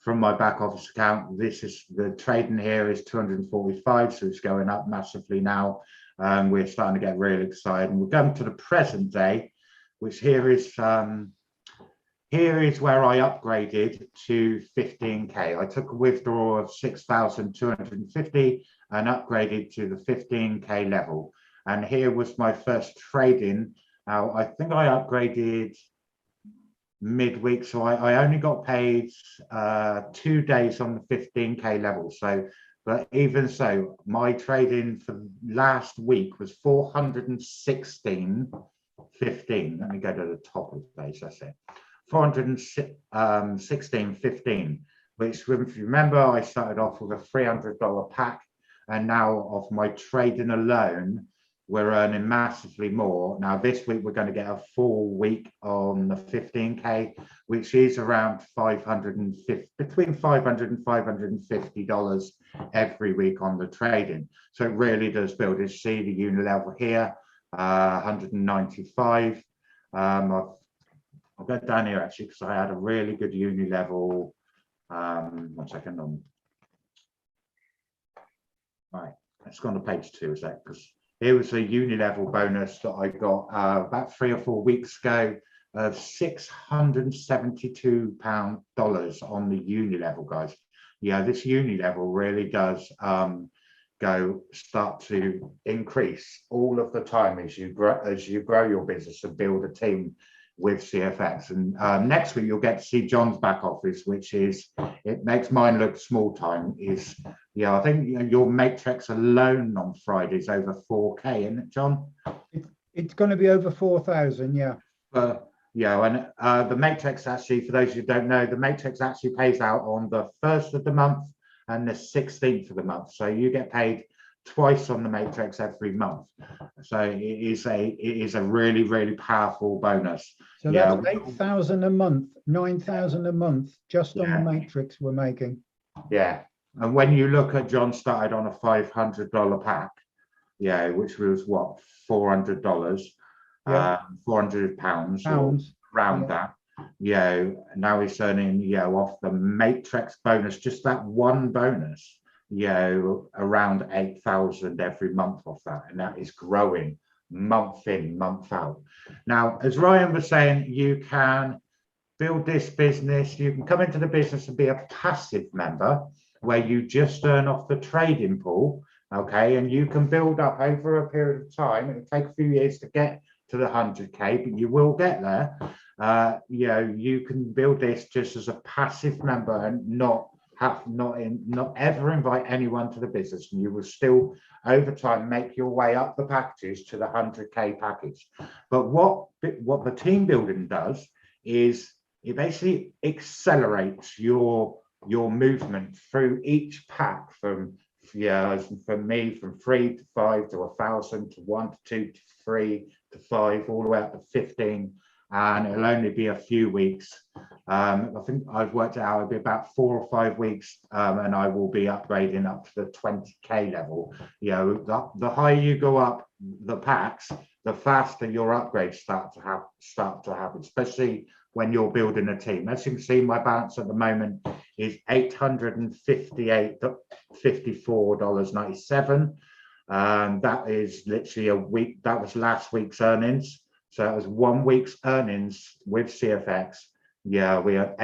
my back office account, this is the trading here is 245, so it's going up massively now. We're starting to get really excited, and we're going to the present day, which here is where I upgraded to 15k. I took a withdrawal of 6,250 and upgraded to the 15k level. And here was my first trading. Now, I think I upgraded midweek, so I only got paid 2 days on the 15k level. So, but even so, my trading for last week was 416.15. Let me go to the top of the page. That's it. 416.15, which, if you remember, I started off with a $300 pack, and now off my trading alone, we're earning massively more. Now, this week, we're going to get a full week on the 15K, which is around between $500 and $550 every week on the trading. So it really does build. You see the Unilevel here, 195. I'll go down here actually, because I had a really good Unilevel. 1 second. Right, let's go on to page 2 a sec, because here was a Unilevel bonus that I got about 3 or 4 weeks ago of $672 on the Unilevel, guys. Yeah, this Unilevel really does start to increase all of the time as you grow your business and build a team with CFX. And next week you'll get to see John's back office, which is, it makes mine look small time, is, I think your matrix alone on Fridays over 4k, isn't it, John? It's going to be over 4,000, yeah. And the matrix actually, for those who don't know, the matrix actually pays out on the 1st of the month and the 16th of the month. So you get paid twice on the matrix every month. So it is a really, really powerful bonus. So that's 8,000 a month, 9,000 a month just on the matrix we're making. Yeah. And when you look at, John started on a $500 pack, which was what, $400, £400 around that. Now he's earning, off the matrix bonus, just that one bonus, around 8,000 every month off that, and that is growing month in, month out. Now, as Ryan was saying, you can build this business, you can come into the business and be a passive member where you just earn off the trading pool, okay, and you can build up over a period of time. It'll take a few years to get to the 100k, but you will get there. You can build this just as a passive member and not ever invite anyone to the business, and you will still over time make your way up the packages to the 100k package. But what the team building does is it basically accelerates your movement through each pack from me, from 3 to 5 to 1,000 to 1 to 2 to 3 to 5, all the way up to 15. And it'll only be a few weeks. I think I've worked it out, it'll be about 4 or 5 weeks, and I will be upgrading up to the 20k level. The higher you go up the packs, the faster your upgrades start to happen, especially when you're building a team. As you can see, my balance at the moment is $854.97. That is literally a week. That was last week's earnings. So it was 1 week's earnings with CFX. Yeah, we are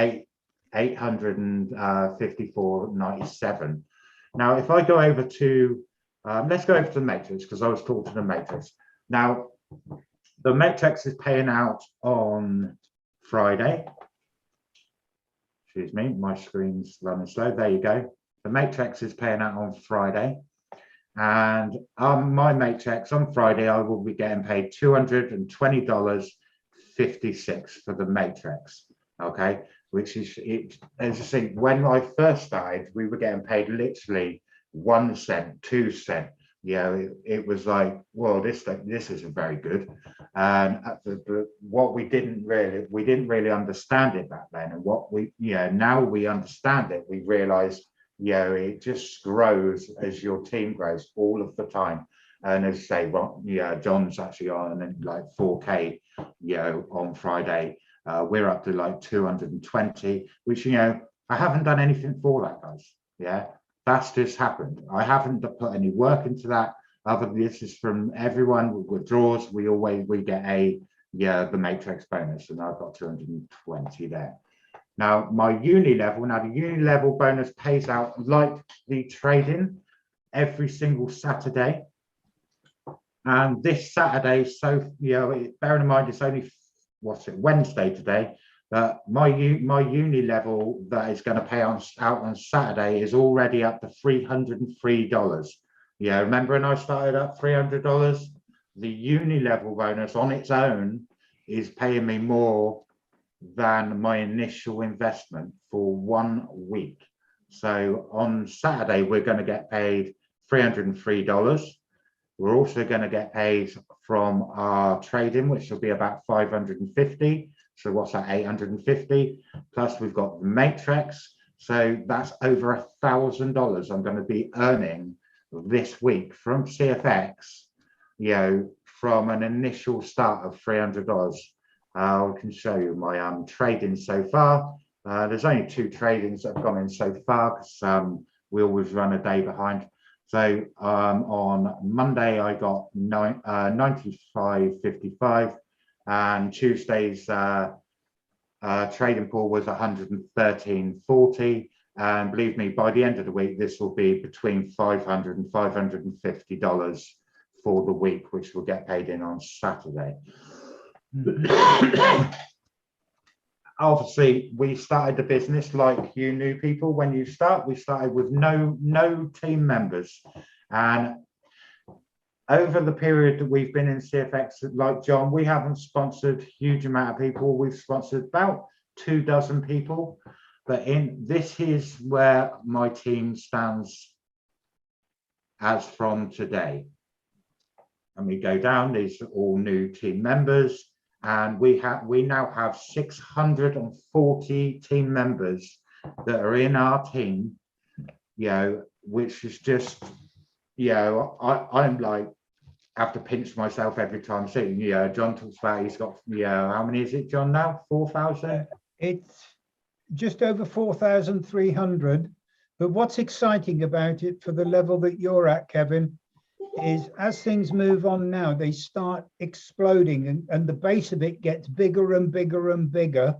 $854.97. Now, if I go over to, let's go over to the matrix, because I was talking to the matrix. Now, the matrix is paying out on Friday. Excuse me, my screen's running slow. There you go. The matrix is paying out on Friday. And my matrix on Friday, I will be getting paid $220.56 for the matrix. Okay, which is it. As you see, when I first started, we were getting paid literally 1 cent, 2 cents. It was like, well, this isn't very good. And what we didn't really understand it back then, and what we now we understand it. We realize it just grows as your team grows all of the time. And as I say, well, John's actually on like 4K on Friday. We're up to like 220, which I haven't done anything for that, guys. That's just happened. I haven't put any work into that. Other than this is from everyone with withdraws. We get the matrix bonus, and I've got 220 there. Now my uni level. Now the uni level bonus pays out like the trading every single Saturday. And this Saturday, so bearing in mind it's only Wednesday today. My uni level that is going to pay out on Saturday is already up to $303. Remember when I started at $300? The uni level bonus on its own is paying me more than my initial investment for 1 week. So on Saturday, we're going to get paid $303. We're also going to get paid from our trading, which will be about 550. So what's that, 850? Plus we've got the matrix. So that's over $1,000 I'm going to be earning this week from CFX, from an initial start of $300. I can show you my trading so far. There's only 2 tradings that have gone in so far, because we always run a day behind. So on Monday, I got 95.55, and Tuesday's trading pool was 113.40. And believe me, by the end of the week, this will be between $500 and $550 for the week, which will get paid in on Saturday. Obviously, we started the business like you new people. When you start, we started with no team members, and over the period that we've been in CFX, like John, we haven't sponsored a huge amount of people. We've sponsored about 24 people, but this is where my team stands as from today. And we go down, these are all new team members. And we now have 640 team members that are in our team, which is just, I'm like, have to pinch myself every time I see. John talks about he's got, how many is it, John, now? 4,000? It's just over 4,300. But what's exciting about it for the level that you're at, Kevin, is as things move on now, they start exploding, and the base of it gets bigger and bigger and bigger.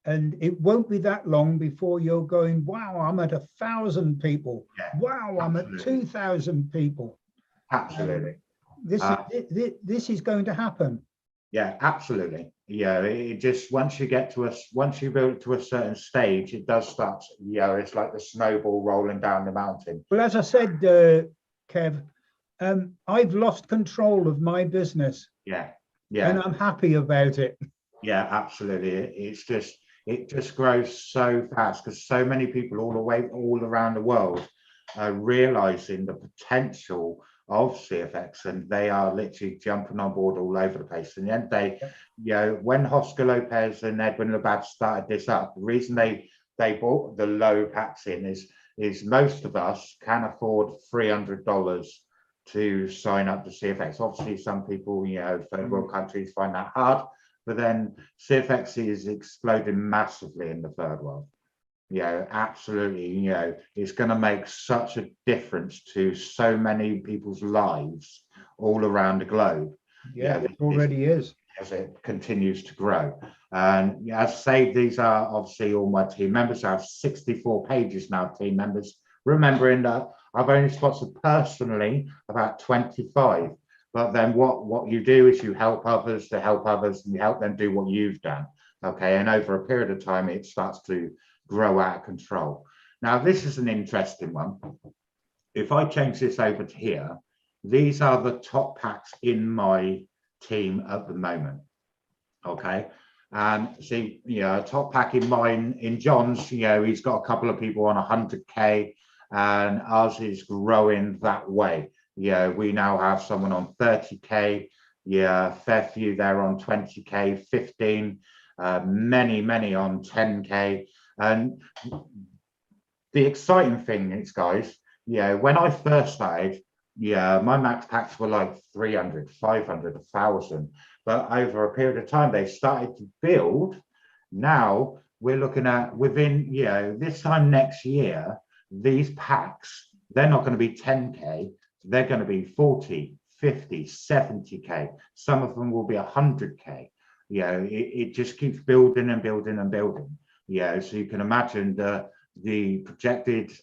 And it won't be that long before you're going, wow, I'm at 1,000 people. Wow, I'm at 2,000 people. Absolutely. This is going to happen. Yeah, absolutely. It just, once you build to a certain stage, it does start, it's like the snowball rolling down the mountain. Well, as I said, Kev, I've lost control of my business. Yeah. And I'm happy about it. Yeah, absolutely. It just grows so fast, because so many people all around the world are realizing the potential of CFX, and they are literally jumping on board all over the place. And the end of the day, when Oscar Lopez and Edwin Labatt started this up, the reason they bought the low packs in is most of us can afford $300 to sign up to CFX. Obviously, some people, third world countries find that hard. but then CFX is exploding massively in the third world. Absolutely, it's going to make such a difference to so many people's lives all around the globe. Yeah, it already is. As it continues to grow. And as I say, these are obviously all my team members. I have 64 pages now of team members, remembering that I've only sponsored personally about 25. But then what you do is you help others to help others, and you help them do what you've done. Okay, and over a period of time, it starts to grow out of control. Now, this is an interesting one. If I change this over to here, these are the top packs in my team at the moment. Okay, and see, top pack in mine, in John's, he's got a couple of people on 100k, and ours is growing that way. We now have someone on 30k. Fair few there on 20k, 15, many on 10k. And the exciting thing is, guys, when I first started, my max packs were like 300, 500, 1,000. But over a period of time, they started to build. Now we're looking at within, this time next year, these packs, they're not going to be 10k. They're going to be 40, 50, 70k. Some of them will be 100k. It just keeps building and building and building. So you can imagine the projected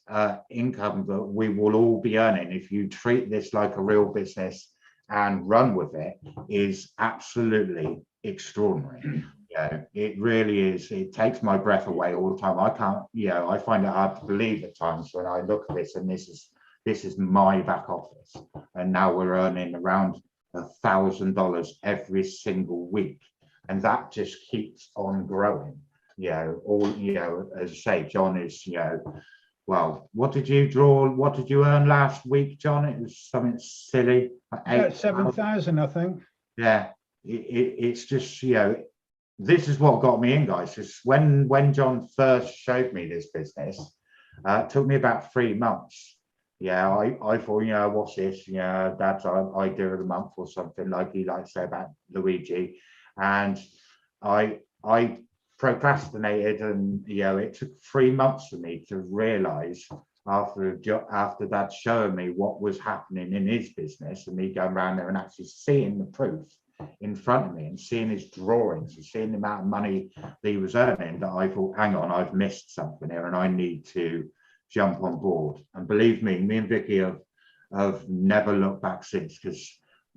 income that we will all be earning if you treat this like a real business and run with it is absolutely extraordinary. It really is. It takes my breath away all the time. I can't, I find it hard to believe at times when I look at this, and this is my back office, and now we're earning around $1,000 every single week, and that just keeps on growing. As I say, John is, well, what did you draw? What did you earn last week, John? It was something silly. Like 7,000, I think. Yeah, it's just, this is what got me in, guys. Is when John first showed me this business, it took me about 3 months. I thought, what's this? That's our idea of the month or something, like he likes to say about Luigi. And I procrastinated, and it took 3 months for me to realize after Dad showing me what was happening in his business, and me going around there and actually seeing the proof in front of me and seeing his drawings and seeing the amount of money that he was earning, that I thought, hang on, I've missed something here and I need to jump on board. And believe me and Vicky have never looked back since, because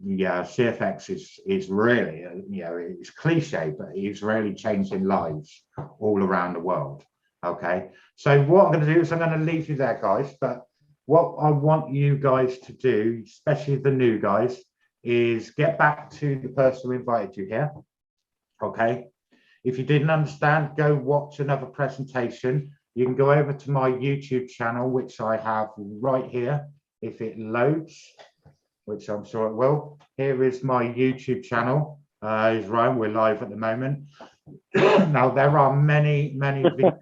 CFX is really, it's cliche, but it's really changing lives all around the world. Okay, so what I'm going to do is I'm going to leave you there, guys. But what I want you guys to do, especially the new guys, is get back to the person who invited you here. Okay, if you didn't understand, go watch another presentation. You can go over to my YouTube channel, which I have right here, if it loads, which I'm sure it will. Here is my YouTube channel. Is Ryan, we're live at the moment. Now, there are many videos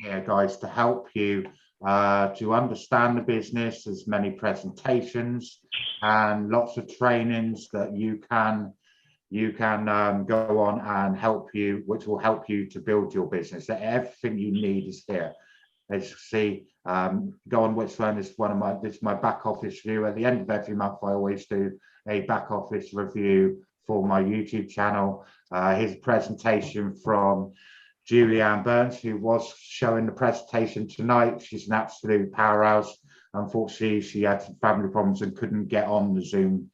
here, guys, to help you to understand the business. There's many presentations and lots of trainings that you can go on and help you, which will help you to build your business. Everything you need is here. As you see, go on which one is this is my back office view. At the end of every month, I always do a back office review for my YouTube channel. Here's a presentation from Julianne Burns, who was showing the presentation tonight. She's an absolute powerhouse. Unfortunately, she had some family problems and couldn't get on the Zoom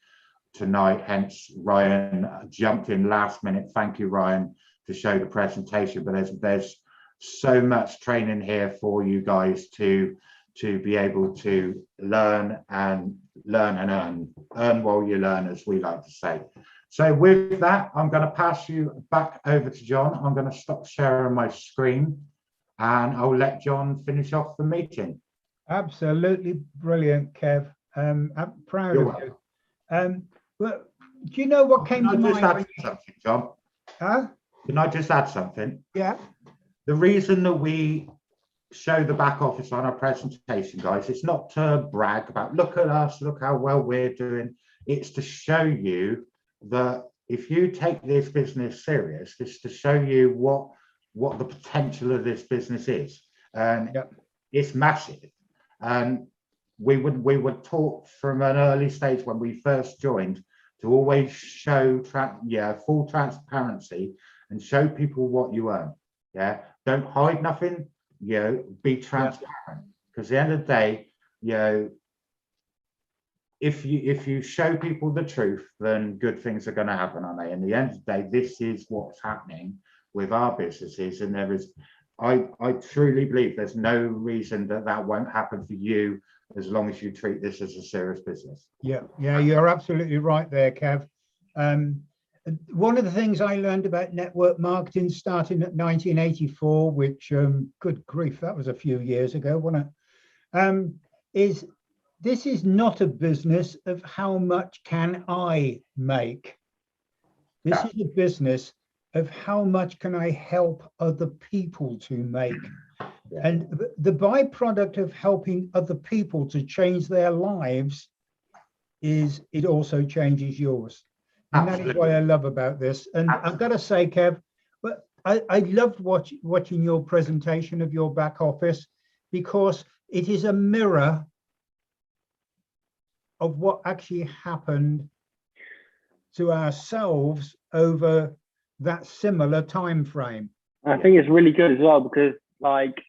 tonight. Hence, Ryan jumped in last minute. Thank you, Ryan, to show the presentation. But there's so much training here for you guys to be able to learn and earn while you learn, as we like to say. So with that, I'm going to pass you back over to John. I'm going to stop sharing my screen and I'll let John finish off the meeting. Absolutely brilliant, Kev. I'm proud of you. But do you know what came to mind? Add something, John? Huh? Can I just add something? Yeah. The reason that we show the back office on our presentation, guys, it's not to brag about, look at us, look how well we're doing. It's to show you that if you take this business serious, it's to show you what the potential of this business is. And it's massive. And we were taught from an early stage when we first joined to always show full transparency and show people what you earn. Yeah, don't hide nothing. Be transparent. Because at the end of the day, if you show people the truth, then good things are going to happen, aren't they? And at the end of the day, this is what's happening with our businesses, and there is, I truly believe there's no reason that won't happen for you as long as you treat this as a serious business. Yeah, you're absolutely right there, Kev. One of the things I learned about network marketing starting at 1984, which, good grief, that was a few years ago, wasn't it? Is this is not a business of how much can I make. This is a business of how much can I help other people to make. And the byproduct of helping other people to change their lives is it also changes yours. And that is what I love about this. And I've got to say, Kev, but I loved watching your presentation of your back office, because it is a mirror of what actually happened to ourselves over that similar time frame. I think it's really good as well, because like,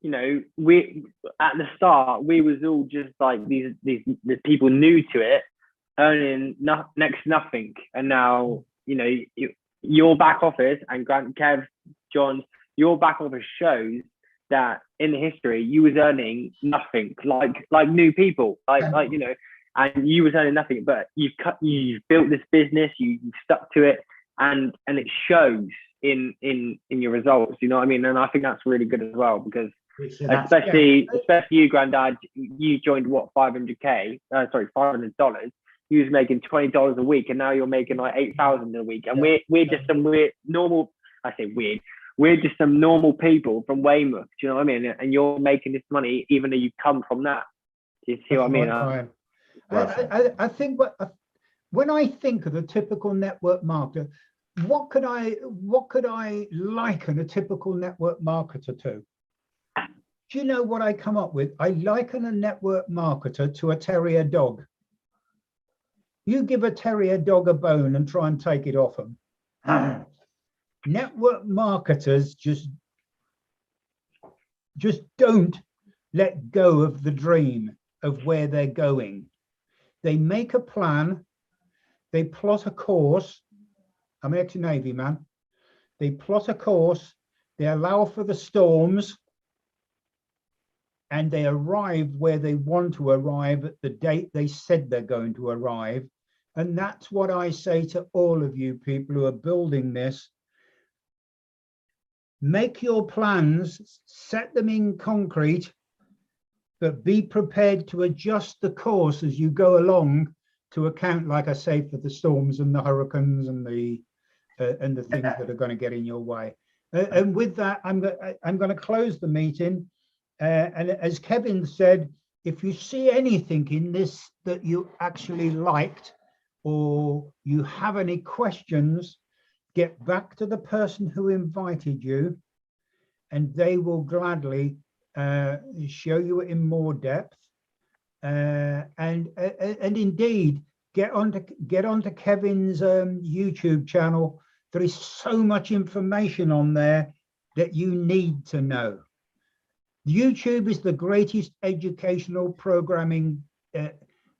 we at the start, we was all just like these people new to it, earning next to nothing. And now, your back office, and Grant, Kev, John, your back office shows that in the history you was earning nothing, like new people, and you was earning nothing, but you've built this business, you've stuck to it, and it shows in your results. You know what I mean? And I think that's really good as well, because especially you, Grandad, you joined what, $500. You was making $20 a week, and now you're making like $8,000 a week. And we're just some weird normal. I say weird. We're just some normal people from Weymouth. Do you know what I mean? And you're making this money even though you come from that. Do you see what I mean? I think when I think of the typical network marketer, what could I liken a typical network marketer to? Do you know what I come up with? I liken a network marketer to a terrier dog. You give a terrier dog a bone and try and take it off them. Network marketers just don't let go of the dream of where they're going. They make a plan, they plot a course. I'm ex-Navy man. They plot a course, they allow for the storms, and they arrive where they want to arrive at the date they said they're going to arrive. And that's what I say to all of you people who are building this. Make your plans, set them in concrete, but be prepared to adjust the course as you go along to account, like I say, for the storms and the hurricanes and the things that are going to get in your way. And with that, I'm going to close the meeting. And as Kevin said, if you see anything in this that you actually liked, or you have any questions, get back to the person who invited you, and they will gladly show you in more depth. And indeed, get onto Kevin's YouTube channel. There is so much information on there that you need to know. YouTube is the greatest educational programming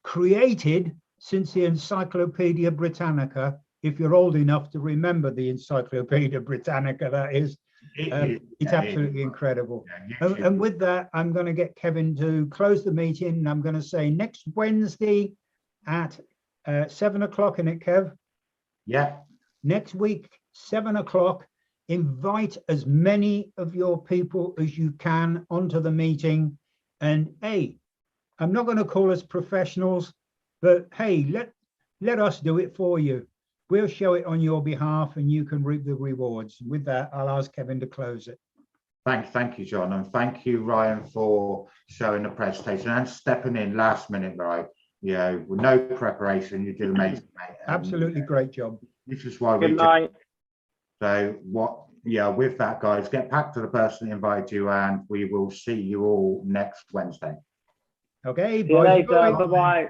created since the Encyclopedia Britannica. If you're old enough to remember the Encyclopedia Britannica, that is, it's absolutely incredible. And with that, I'm going to get Kevin to close the meeting. And I'm going to say next Wednesday at 7 o'clock, isn't it, Kev? Yeah. Next week, 7 o'clock. Invite as many of your people as you can onto the meeting. And hey, I'm not going to call us professionals, but hey, let us do it for you. We'll show it on your behalf, and you can reap the rewards. With that, I'll ask Kevin to close it. Thank you, John, and thank you, Ryan, for showing the presentation and stepping in last minute, right? you know, with no preparation. You did amazing, mate. Absolutely great job. This is why we Good do. night. So what, yeah, with that, guys, get back to the person that invited you, and we will see you all next Wednesday. Okay, See you later. bye. Bye bye.